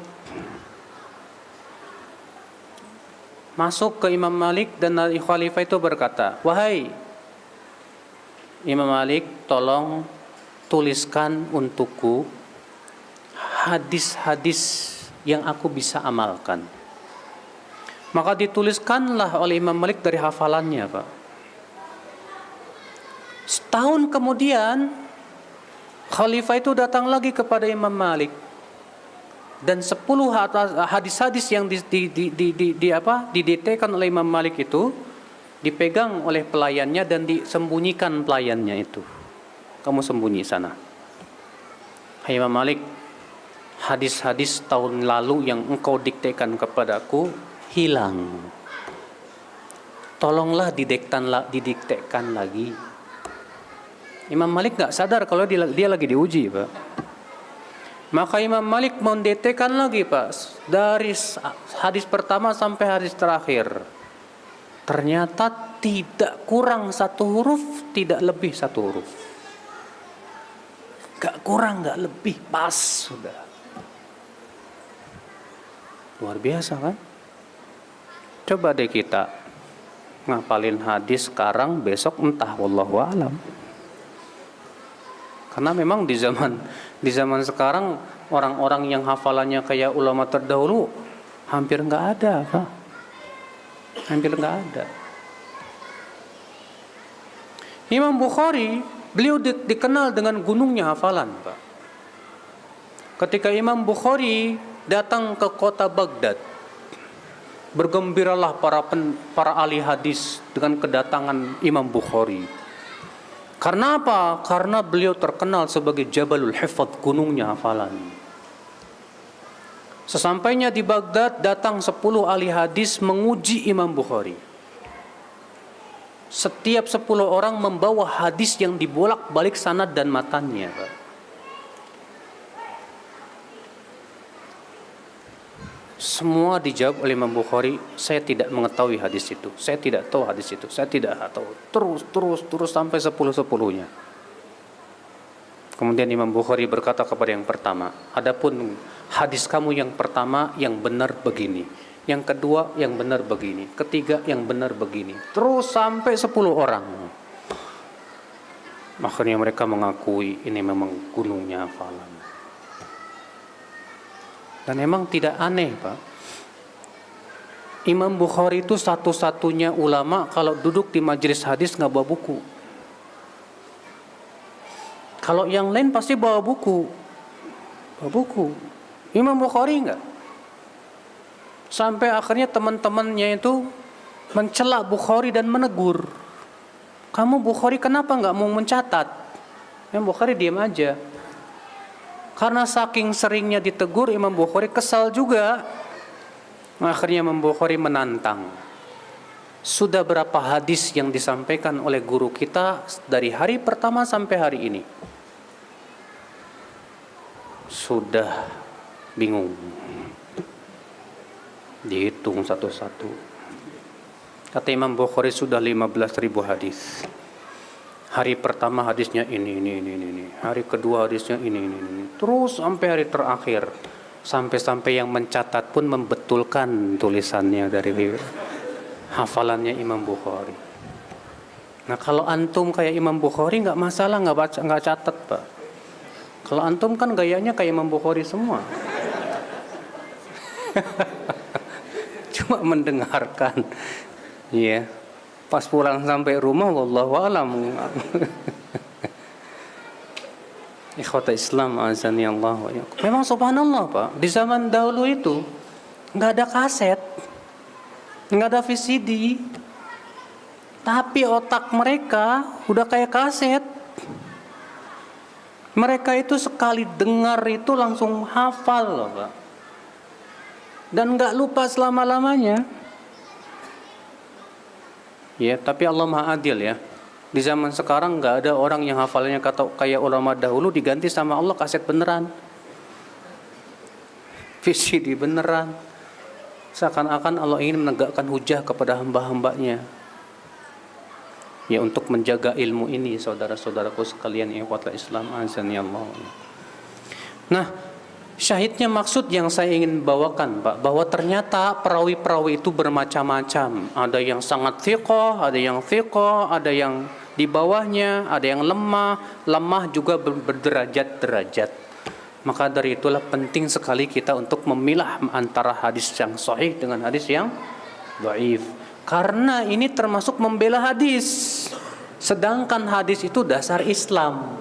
Masuk ke Imam Malik dan khalifah itu berkata, wahai Imam Malik, tolong tuliskan untukku hadis-hadis yang aku bisa amalkan. Maka dituliskanlah oleh Imam Malik dari hafalannya, Pak. Setahun kemudian khalifah itu datang lagi kepada Imam Malik, dan 10 hadis-hadis yang didiktekan oleh Imam Malik itu dipegang oleh pelayannya dan disembunyikan pelayannya itu. Kamu sembunyi sana. Hai Imam Malik, hadis-hadis tahun lalu yang engkau diktekan kepadaku hilang. Tolonglah didiktekan lagi. Imam Malik nggak sadar kalau dia lagi diuji, Pak. Maka Imam Malik mendiktekan lagi, Pak, dari hadis pertama sampai hadis terakhir. Ternyata tidak kurang 1 huruf, tidak lebih 1 huruf. Gak kurang, gak lebih, pas sudah. Luar biasa kan? Coba deh kita ngapalin hadis sekarang, besok entah, wallahu alam. Karena memang di zaman sekarang orang-orang yang hafalannya kayak ulama terdahulu hampir nggak ada, Pak. Hampir nggak ada. Imam Bukhari, beliau dikenal dengan gunungnya hafalan, Pak. Ketika Imam Bukhari datang ke kota Baghdad, bergembiralah para ahli hadis dengan kedatangan Imam Bukhari. Karena apa? Karena beliau terkenal sebagai Jabalul Hifadz, gunungnya hafalan. Sesampainya di Baghdad, datang 10 ahli hadis menguji Imam Bukhari. Setiap 10 orang membawa hadis yang dibolak-balik sanad dan matannya, Pak. Semua dijawab oleh Imam Bukhari, saya tidak mengetahui hadis itu, saya tidak tahu hadis itu, saya tidak tahu. Terus sampai 10-10-nya. Kemudian Imam Bukhari berkata kepada yang pertama, adapun hadis kamu yang pertama yang benar begini, yang kedua yang benar begini, ketiga yang benar begini, terus sampai 10 orang. Akhirnya mereka mengakui ini memang gunungnya hafalan. Dan memang tidak aneh, Pak. Imam Bukhari itu satu-satunya ulama kalau duduk di majelis hadis nggak bawa buku. Kalau yang lain pasti bawa buku. Bawa buku. Imam Bukhari enggak. Sampai akhirnya teman-temannya itu mencela Bukhari dan menegur. Kamu Bukhari kenapa enggak mau mencatat? Imam Bukhari diam aja. Karena saking seringnya ditegur, Imam Bukhari kesal juga. Akhirnya Imam Bukhari menantang. Sudah berapa hadis yang disampaikan oleh guru kita dari hari pertama sampai hari ini? Sudah bingung. Dihitung satu-satu. Kata Imam Bukhari sudah 15.000 hadis. Hari pertama hadisnya ini. Hari kedua hadisnya ini. Terus sampai hari terakhir. Sampai-sampai yang mencatat pun membetulkan tulisannya dari hafalannya Imam Bukhari. Nah kalau antum kayak Imam Bukhari nggak masalah, nggak catat, Pak. Kalau antum kan gayanya kayak Imam Bukhari semua. Cuma mendengarkan. Iya. Yeah. Pas pulang sampai rumah, wallahu alam. Ikhwata Islam azani Allah wa iyyakum. Memang subhanallah, Pak, di zaman dahulu itu enggak ada kaset, enggak ada VCD. Tapi otak mereka udah kayak kaset. Mereka itu sekali dengar itu langsung hafal loh, Pak. dan nggak lupa selama-lamanya. Ya, tapi Allah Maha Adil ya. Di zaman sekarang nggak ada orang yang hafalnya kata kayak ulama dahulu diganti sama Allah kaset beneran, VCD beneran. Seakan-akan Allah ingin menegakkan hujah kepada hamba-hambanya. Ya, untuk menjaga ilmu ini, saudara-saudaraku sekalian, ikhwatul Islam azani Allah. Nah, syahidnya maksud yang saya ingin bawakan, Pak, bahwa ternyata perawi-perawi itu bermacam-macam. Ada yang sangat thiqah, ada yang thiqah, ada yang di bawahnya, ada yang lemah juga berderajat-derajat. Maka dari itulah penting sekali kita untuk memilah antara hadis yang sahih dengan hadis yang dhaif. Karena ini termasuk membela hadis. Sedangkan hadis itu dasar Islam.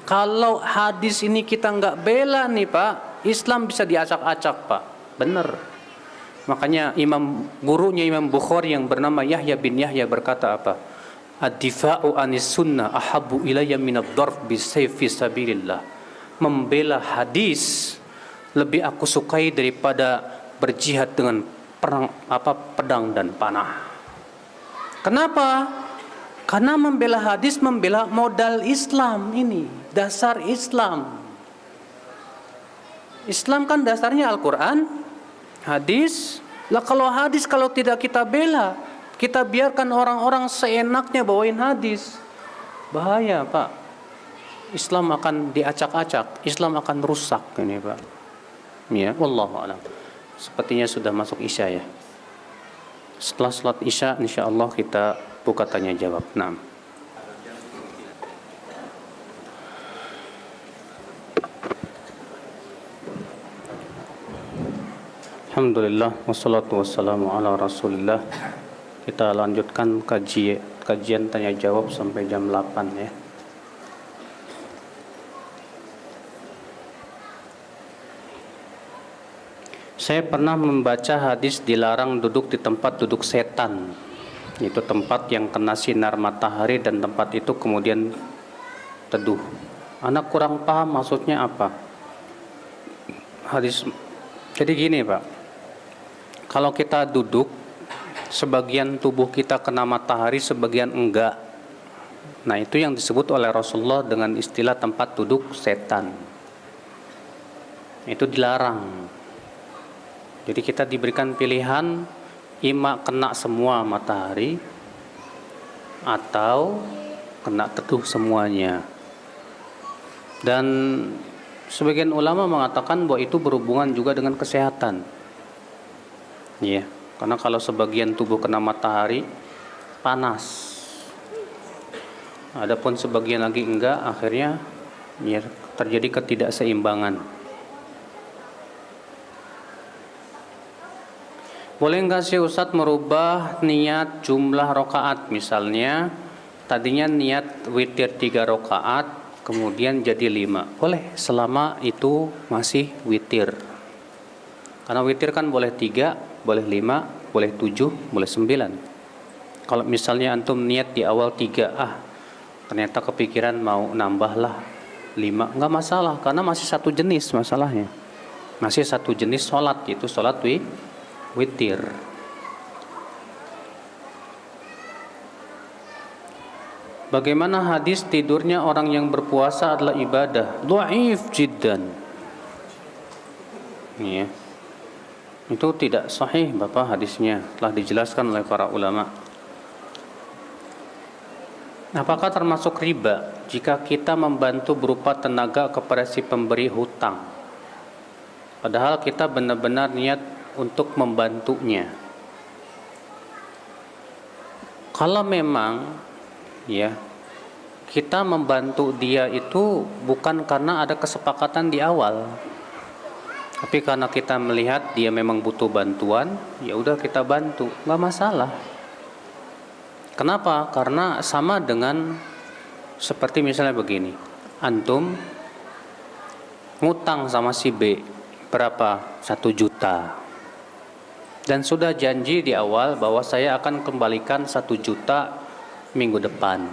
Kalau hadis ini kita nggak bela nih Pak, Islam bisa diacak-acak Pak. Bener. Makanya gurunya Imam Bukhari yang bernama Yahya bin Yahya berkata apa? Ad-difa'u anis sunnah ahabbu ilayya minad darb bisayf fi sabilillah. Membela hadis lebih aku sukai daripada berjihad dengan pedang dan panah. Kenapa? Karena membela hadis membela modal Islam ini, dasar Islam. Islam kan dasarnya Al-Quran, hadis. Lah kalau hadis kalau tidak kita bela, kita biarkan orang-orang seenaknya bawain hadis, bahaya Pak. Islam akan diacak-acak, Islam akan rusak ini Pak. Ya, wallahu a'lam. Sepertinya sudah masuk Isya ya. Setelah salat Isya insyaallah kita buka tanya jawab. Naam. Alhamdulillah wassalatu wassalamu ala Rasulillah. Kita lanjutkan kajian tanya jawab sampai jam 8 ya. Saya pernah membaca hadis dilarang duduk di tempat duduk setan. Itu tempat yang kena sinar matahari dan tempat itu kemudian teduh. Anak kurang paham maksudnya apa. Hadis. Jadi gini Pak. Kalau kita duduk, sebagian tubuh kita kena matahari, sebagian enggak. Nah, itu yang disebut oleh Rasulullah dengan istilah tempat duduk setan. Itu dilarang. Jadi kita diberikan pilihan ima kena semua matahari atau kena teduh semuanya. Dan sebagian ulama mengatakan bahwa itu berhubungan juga dengan kesehatan. Iya, karena kalau sebagian tubuh kena matahari panas. Adapun sebagian lagi enggak, akhirnya ya, terjadi ketidakseimbangan. Boleh nggak sih Ustadz merubah niat jumlah rokaat? Misalnya tadinya niat witir 3 rokaat, kemudian jadi 5. Boleh selama itu masih witir. Karena witir kan boleh 3, boleh 5, boleh 7, boleh 9. Kalau misalnya antum niat di awal 3, ternyata kepikiran mau nambahlah 5, nggak masalah. Karena masih satu jenis masalahnya. Masih satu jenis sholat, yaitu sholat witir. Bagaimana hadis tidurnya orang yang berpuasa adalah ibadah? Dhaif jiddan. Ya. Itu tidak sahih Bapak hadisnya, telah dijelaskan oleh para ulama. Apakah termasuk riba jika kita membantu berupa tenaga kepada si pemberi hutang? Padahal kita benar-benar niat untuk membantunya. Kalau memang ya kita membantu dia itu bukan karena ada kesepakatan di awal, tapi karena kita melihat dia memang butuh bantuan, ya udah kita bantu, nggak masalah. Kenapa? Karena sama dengan seperti misalnya begini, antum ngutang sama si B berapa? 1 juta. Dan sudah janji di awal bahwa saya akan kembalikan 1 juta minggu depan.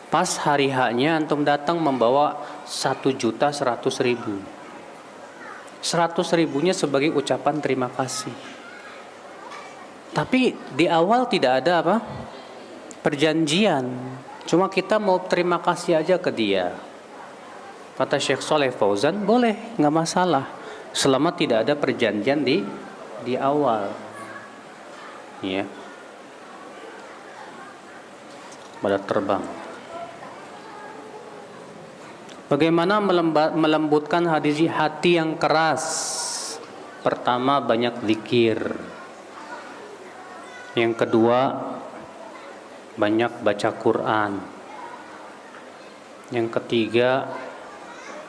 Pas hari haknya antum datang membawa 1.100.000. 100 ribunya sebagai ucapan terima kasih. Tapi di awal tidak ada apa? Perjanjian. Cuma kita mau terima kasih aja ke dia. Kata Syekh Saleh Fauzan, boleh, nggak masalah, selama tidak ada perjanjian di awal. Ya. Pada terbang. Bagaimana melembutkan hati yang keras? Pertama, banyak zikir. Yang kedua, banyak baca Quran. Yang ketiga,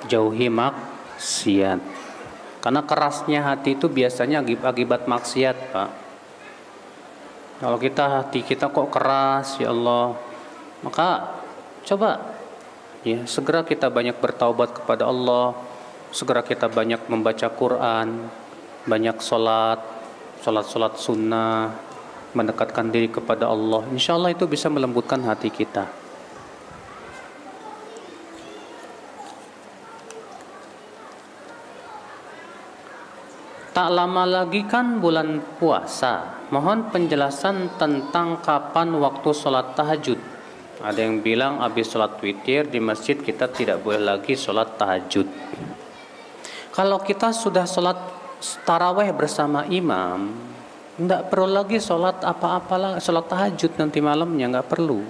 jauhi maksiat. Karena kerasnya hati itu biasanya akibat maksiat, Pak. Kalau hati kita kok keras, ya Allah, maka coba ya segera kita banyak bertaubat kepada Allah, segera kita banyak membaca Quran, banyak sholat sunnah, mendekatkan diri kepada Allah. Insya Allah itu bisa melembutkan hati kita. Tak lama lagi kan bulan puasa. Mohon penjelasan tentang kapan waktu sholat tahajud. Ada yang bilang habis sholat witir di masjid kita tidak boleh lagi sholat tahajud. Kalau kita sudah sholat taraweh bersama imam, tidak perlu lagi sholat apa-apa lah, sholat tahajud nanti malamnya nggak perlu.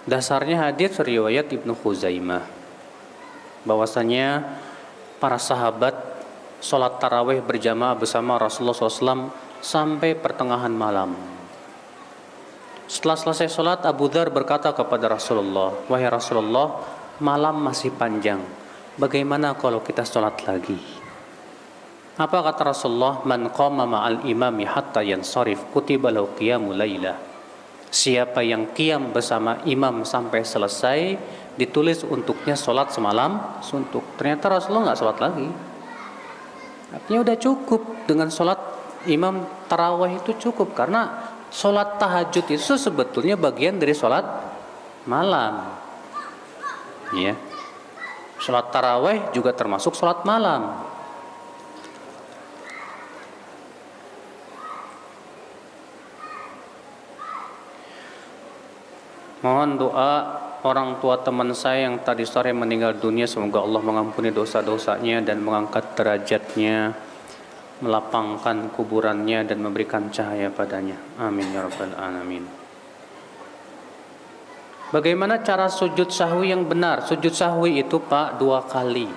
Dasarnya hadis riwayat Ibnu Khuzaimah bahwasanya para sahabat sholat tarawih berjamaah bersama Rasulullah SAW sampai pertengahan malam. Setelah selesai sholat, Abu Dzar berkata kepada Rasulullah, wahai Rasulullah, malam masih panjang, bagaimana kalau kita sholat lagi? Apa kata Rasulullah? Man qama ma'al imami hatta yansarif kutiba lahu qiyamul lailah. Siapa yang qiyam bersama imam sampai selesai, ditulis untuknya sholat semalam suntuk. Ternyata Rasulullah nggak sholat lagi. Artinya udah cukup dengan sholat imam tarawih, itu cukup. Karena sholat tahajud itu sebetulnya bagian dari sholat malam. Ya. Sholat tarawih juga termasuk sholat malam. Mohon doa orang tua teman saya yang tadi sore meninggal dunia, semoga Allah mengampuni dosa-dosanya dan mengangkat derajatnya, melapangkan kuburannya dan memberikan cahaya padanya. Amin ya rabbal alamin. Bagaimana cara sujud sahwi yang benar? Sujud sahwi itu Pak 2 kali.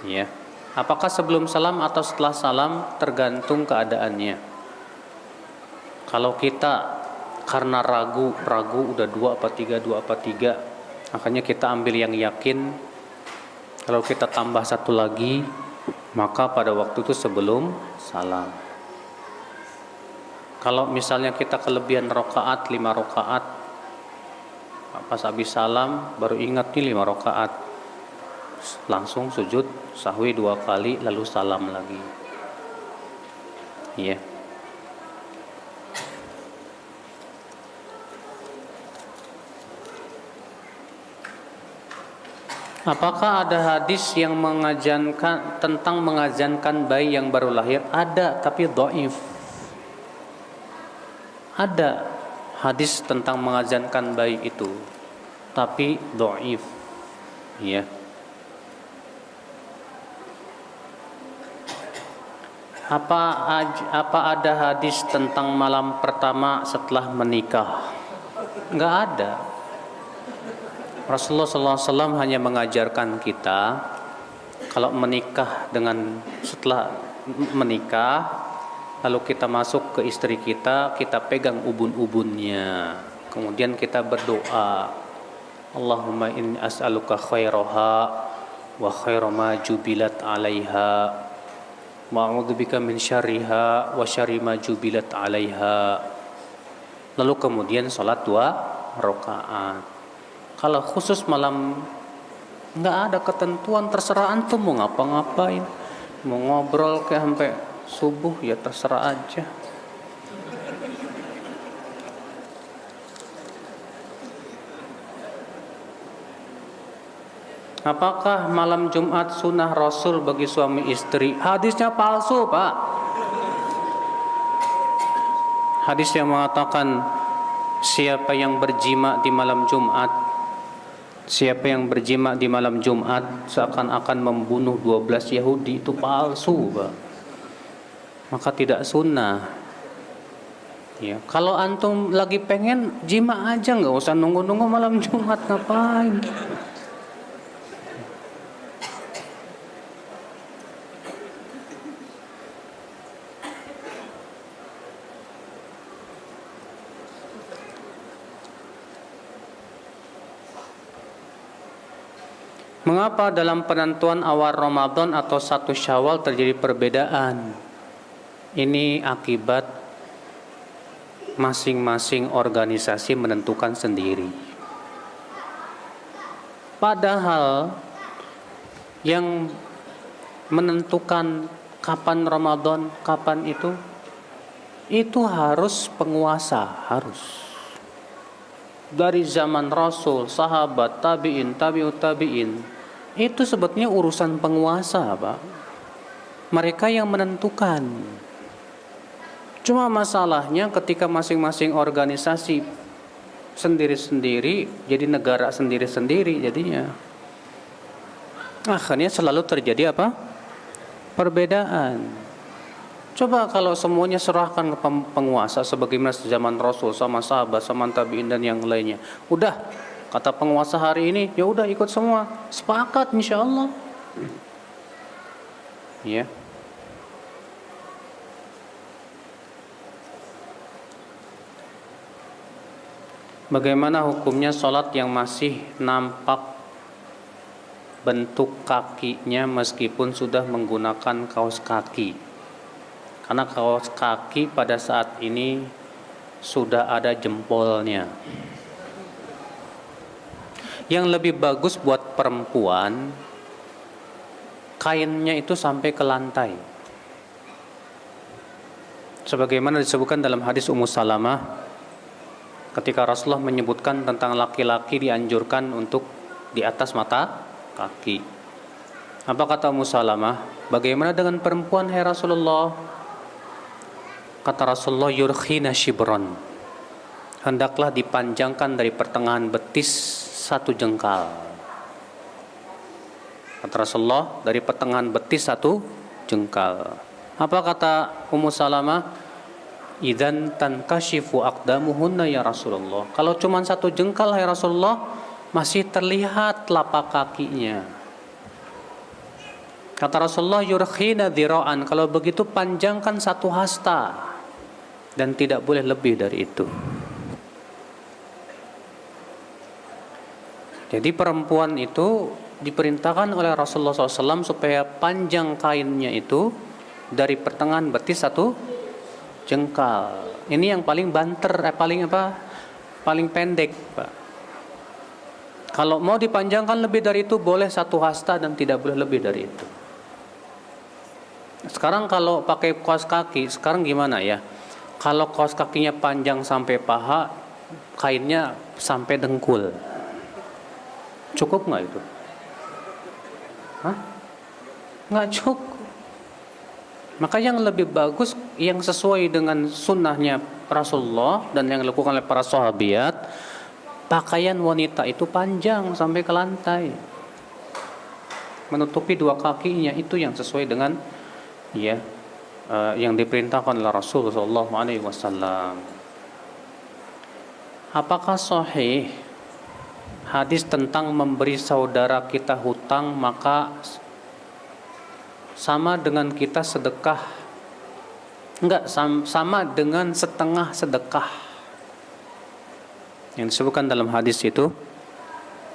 Ya. Apakah sebelum salam atau setelah salam tergantung keadaannya. Kalau kita karena ragu udah 2 apa 3, makanya kita ambil yang yakin. Kalau kita tambah 1 lagi, maka pada waktu itu sebelum salam. Kalau misalnya kita kelebihan rakaat 5 rakaat, pas habis salam baru ingat nih 5 rakaat, langsung sujud sahwi 2 kali lalu salam lagi. Iya. Apakah ada hadis yang tentang mengazankan bayi yang baru lahir? Ada, tapi dhaif. Ada hadis tentang mengazankan bayi itu, tapi dhaif. Ya. Apa ada hadis tentang malam pertama setelah menikah? Enggak ada. Rasulullah SAW hanya mengajarkan kita kalau setelah menikah lalu kita masuk ke istri kita pegang ubun-ubunnya, kemudian kita berdoa, Allahumma inni as'aluka khairaha wa khaira ma jubilat 'alaiha wa a'udzubika min syarriha wa syarri ma jubilat 'alaiha. Lalu kemudian salat 2 rakaat. Kalau khusus malam nggak ada ketentuan, terserah antum mau ngapa-ngapain, mau ngobrol kayak sampai subuh ya terserah aja. Apakah malam Jumat sunnah Rasul bagi suami istri? Hadisnya palsu, Pak. Hadis yang mengatakan siapa yang berjima di malam Jumat, siapa yang berjima di malam Jumat seakan-akan membunuh 12 Yahudi, itu palsu, Pak. Maka tidak sunnah. Ya, kalau antum lagi pengen jima aja, nggak usah nunggu-nunggu malam Jumat, ngapain? Mengapa dalam penentuan awal Ramadan atau 1 Syawal terjadi perbedaan? Ini akibat masing-masing organisasi menentukan sendiri. Padahal yang menentukan kapan Ramadan, kapan itu harus penguasa, harus. Dari zaman Rasul, sahabat, tabi'in, tabi'ut tabi'in, itu sebetulnya urusan penguasa, Pak. Mereka yang menentukan. Cuma masalahnya ketika masing-masing organisasi sendiri-sendiri, jadi negara sendiri-sendiri jadinya. Akhirnya selalu terjadi apa? Perbedaan. Coba kalau semuanya serahkan ke penguasa sebagaimana zaman Rasul sama sahabat, sama tabi'in dan yang lainnya. Udah, kata penguasa hari ini, ya udah ikut semua. Sepakat insyaallah. Ya. Bagaimana hukumnya sholat yang masih nampak bentuk kakinya meskipun sudah menggunakan kaos kaki? Karena kaos kaki pada saat ini sudah ada jempolnya. Yang lebih bagus buat perempuan, kainnya itu sampai ke lantai. Sebagaimana disebutkan dalam hadis Ummu Salamah, ketika Rasulullah menyebutkan tentang laki-laki dianjurkan untuk di atas mata kaki. Apa kata Ummu Salamah? Bagaimana dengan perempuan, hai Rasulullah? Kata Rasulullah, yurkhina shibron, hendaklah dipanjangkan dari pertengahan betis 1 jengkal. Kata Rasulullah, dari pertengahan betis 1 jengkal. Apa kata Ummu Salamah? Idzan tankashifu aqdamuhunna ya Rasulullah. Kalau cuma 1 jengkal, hai Rasulullah, masih terlihat telapak kakinya. Kata Rasulullah, yurkhina dhira'an, kalau begitu panjangkan 1 hasta dan tidak boleh lebih dari itu. Jadi perempuan itu diperintahkan oleh Rasulullah SAW supaya panjang kainnya itu dari pertengahan betis 1 jengkal. Ini yang paling banter, paling pendek, Pak. Kalau mau dipanjangkan lebih dari itu boleh 1 hasta dan tidak boleh lebih dari itu. Sekarang kalau pakai kaos kaki, sekarang gimana ya? Kalau kaos kakinya panjang sampai paha, kainnya sampai dengkul, cukup nggak itu? Hah? Nggak cukup. Maka yang lebih bagus, yang sesuai dengan sunnahnya Rasulullah dan yang dilakukan oleh para sahabat, pakaian wanita itu panjang sampai ke lantai, menutupi 2 kakinya, itu yang sesuai dengan yang diperintahkan oleh Rasulullah SAW. Apakah sahih hadis tentang memberi saudara kita hutang maka sama dengan kita sedekah? Enggak, sama dengan setengah sedekah. Yang disebutkan dalam hadis itu,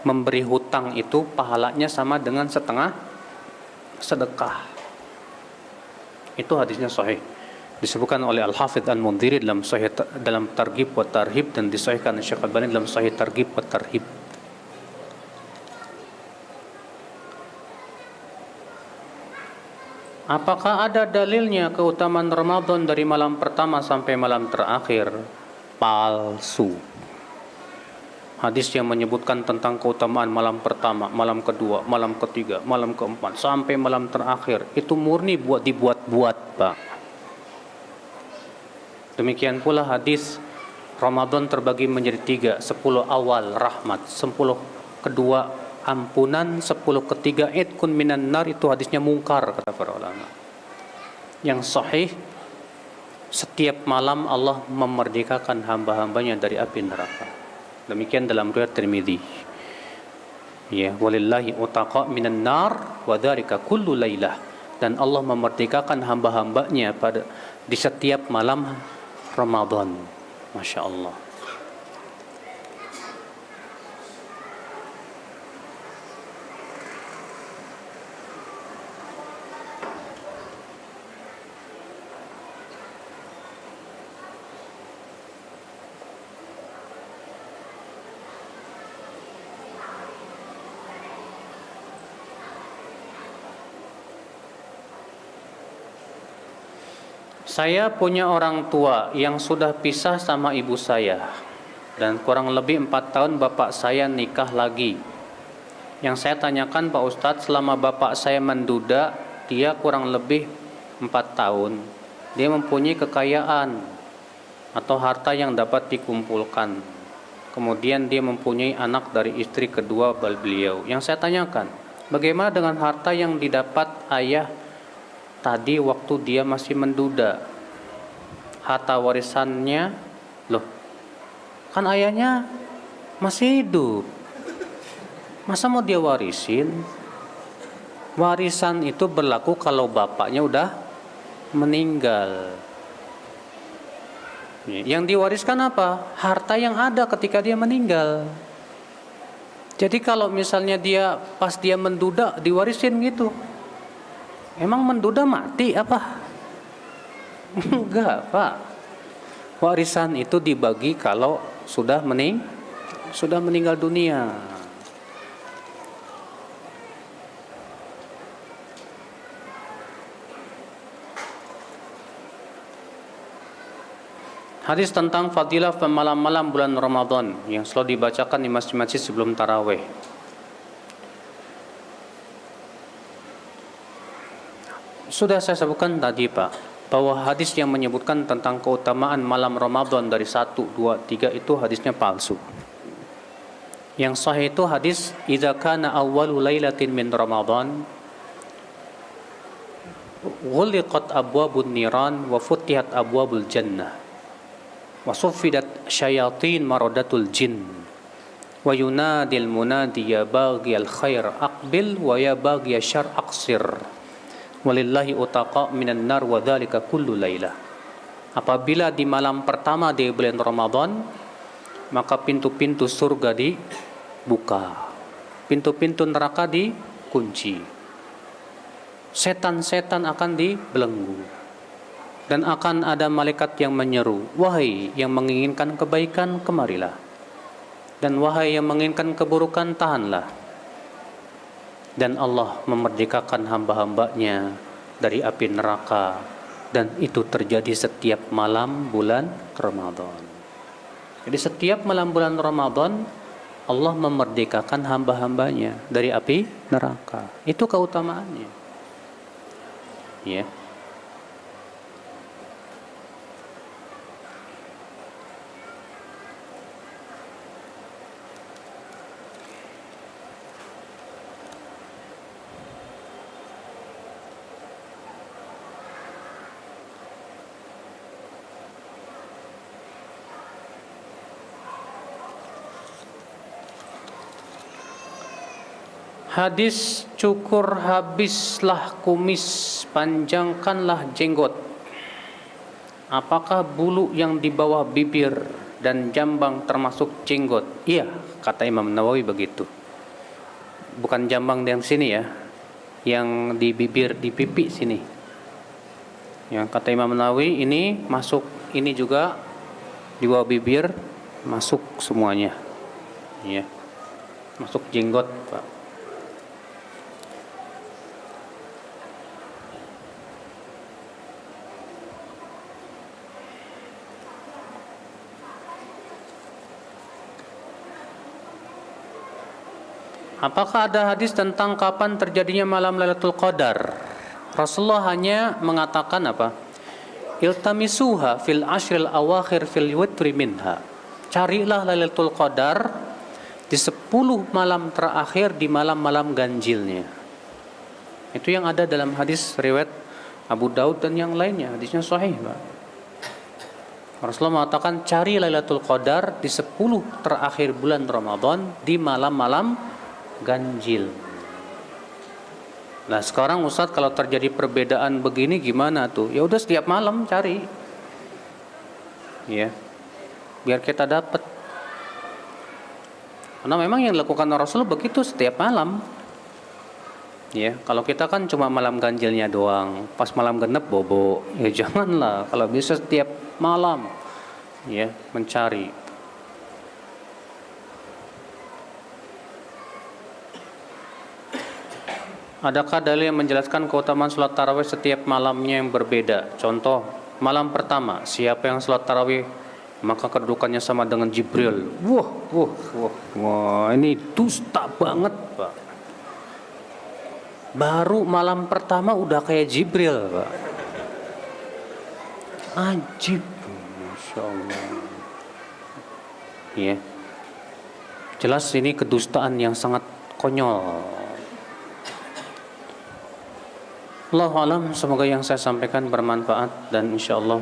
memberi hutang itu pahalanya sama dengan setengah sedekah. Itu hadisnya sahih. Disebutkan oleh Al-Hafidz Al-Mundhiri dalam Targhib wa Tarhib, dan disahihkan oleh Syekh Al-Albani dalam Sahih Targhib wa Tarhib. Apakah ada dalilnya keutamaan Ramadan dari malam pertama sampai malam terakhir? Palsu. Hadis yang menyebutkan tentang keutamaan malam pertama, malam kedua, malam ketiga, malam keempat, sampai malam terakhir, itu murni dibuat-buat, Pak. Demikian pula hadis Ramadan terbagi menjadi 3, 10 awal rahmat, 10 kedua ampunan, 10 ketiga idkun minan nar, itu hadisnya mungkar kata para ulama. Yang sahih, setiap malam Allah memerdekakan hamba-hambanya dari api neraka. Demikian dalam riwayat Tirmidzi. Ya, walillahi utaqa minan nar wa dzalika kullu lailah. Dan Allah memerdekakan hamba-hambanya di setiap malam Ramadan. Masya Allah. Saya punya orang tua yang sudah pisah sama ibu saya, dan kurang lebih 4 tahun bapak saya nikah lagi. Yang saya tanyakan Pak Ustadz, selama bapak saya menduda, dia kurang lebih 4 tahun, dia mempunyai kekayaan atau harta yang dapat dikumpulkan. Kemudian dia mempunyai anak dari istri kedua beliau. Yang saya tanyakan, bagaimana dengan harta yang didapat ayah tadi waktu dia masih menduda? Harta warisannya, loh, kan ayahnya masih hidup, masa mau dia warisin? Warisan itu berlaku kalau bapaknya udah meninggal. Yang diwariskan apa? Harta yang ada ketika dia meninggal. Jadi kalau misalnya dia pas dia menduda diwarisin gitu, emang menduda mati apa? Enggak, Pak. Warisan itu dibagi kalau sudah meninggal dunia. Hadis tentang fadilah malam-malam bulan Ramadan yang selalu dibacakan di masjid-masjid sebelum tarawih. Sudah saya sebutkan tadi, Pak, bahwa hadis yang menyebutkan tentang keutamaan malam Ramadan dari 1, 2, 3 itu hadisnya palsu. Yang sahih itu hadis idza kana awwalu lailatin min Ramadan ghuliqat abwabun niran wa futihat abwabul jannah wa suffidat syayatin maradatul jin wa yunadil munadi ya baghiyal khair aqbil wa ya baghiyal syarr aqsir walillahi utaqa minan nar wa dzalika kullu lailah. Apabila di malam pertama di bulan Ramadan, maka pintu-pintu surga dibuka, pintu-pintu neraka dikunci, setan-setan akan dibelenggu, dan akan ada malaikat yang menyeru, wahai yang menginginkan kebaikan, kemarilah, dan wahai yang menginginkan keburukan, tahanlah. Dan Allah memerdekakan hamba-hambanya dari api neraka, dan itu terjadi setiap malam bulan Ramadan. Jadi setiap malam bulan Ramadan Allah memerdekakan hamba-hambanya dari api neraka. Itu keutamaannya. Ya. Hadis cukur habislah kumis, panjangkanlah jenggot. Apakah bulu yang di bawah bibir dan jambang termasuk jenggot? Iya, kata Imam Nawawi begitu. Bukan jambang yang sini ya, yang di bibir, di pipi sini. Yang kata Imam Nawawi ini masuk, ini juga di bawah bibir masuk semuanya. Ya. Masuk jenggot, Pak. Apakah ada hadis tentang kapan terjadinya malam Lailatul Qadar? Rasulullah hanya mengatakan apa? Iltamisuha fil ashril awakhir fil witri minha. Carilah Lailatul Qadar di 10 malam terakhir di malam-malam ganjilnya. Itu yang ada dalam hadis riwayat Abu Daud dan yang lainnya. Hadisnya sahih, Pak. Rasulullah mengatakan cari Lailatul Qadar di 10 terakhir bulan Ramadan di malam-malam ganjil. Nah sekarang Ustadz kalau terjadi perbedaan begini gimana tuh? Ya udah setiap malam cari, ya, biar kita dapat. Karena memang yang dilakukan Rasul begitu setiap malam. Ya, kalau kita kan cuma malam ganjilnya doang, pas malam genep bobo. Ya janganlah, kalau bisa setiap malam, ya mencari. Adakah dalil yang menjelaskan keutamaan sholat tarawih setiap malamnya yang berbeda? Contoh, malam pertama, siapa yang sholat tarawih maka kedudukannya sama dengan Jibril. Wah, ini dusta banget, Pak. Baru malam pertama udah kayak Jibril, Pak. Ajib, Masya Allah. Ya, jelas ini kedustaan yang sangat konyol. Allahu a'lam, semoga yang saya sampaikan bermanfaat dan insyaallah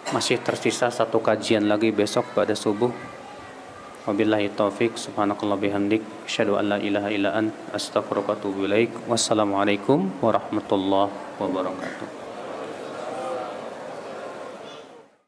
masih tersisa satu kajian lagi besok pada subuh. Wabillahi taufik, subhanakallah bihamdik, asyhadu an la ilaha illa ant, astaghfiruka wa atubu ilaik. Wassalamualaikum warahmatullahi wabarakatuh.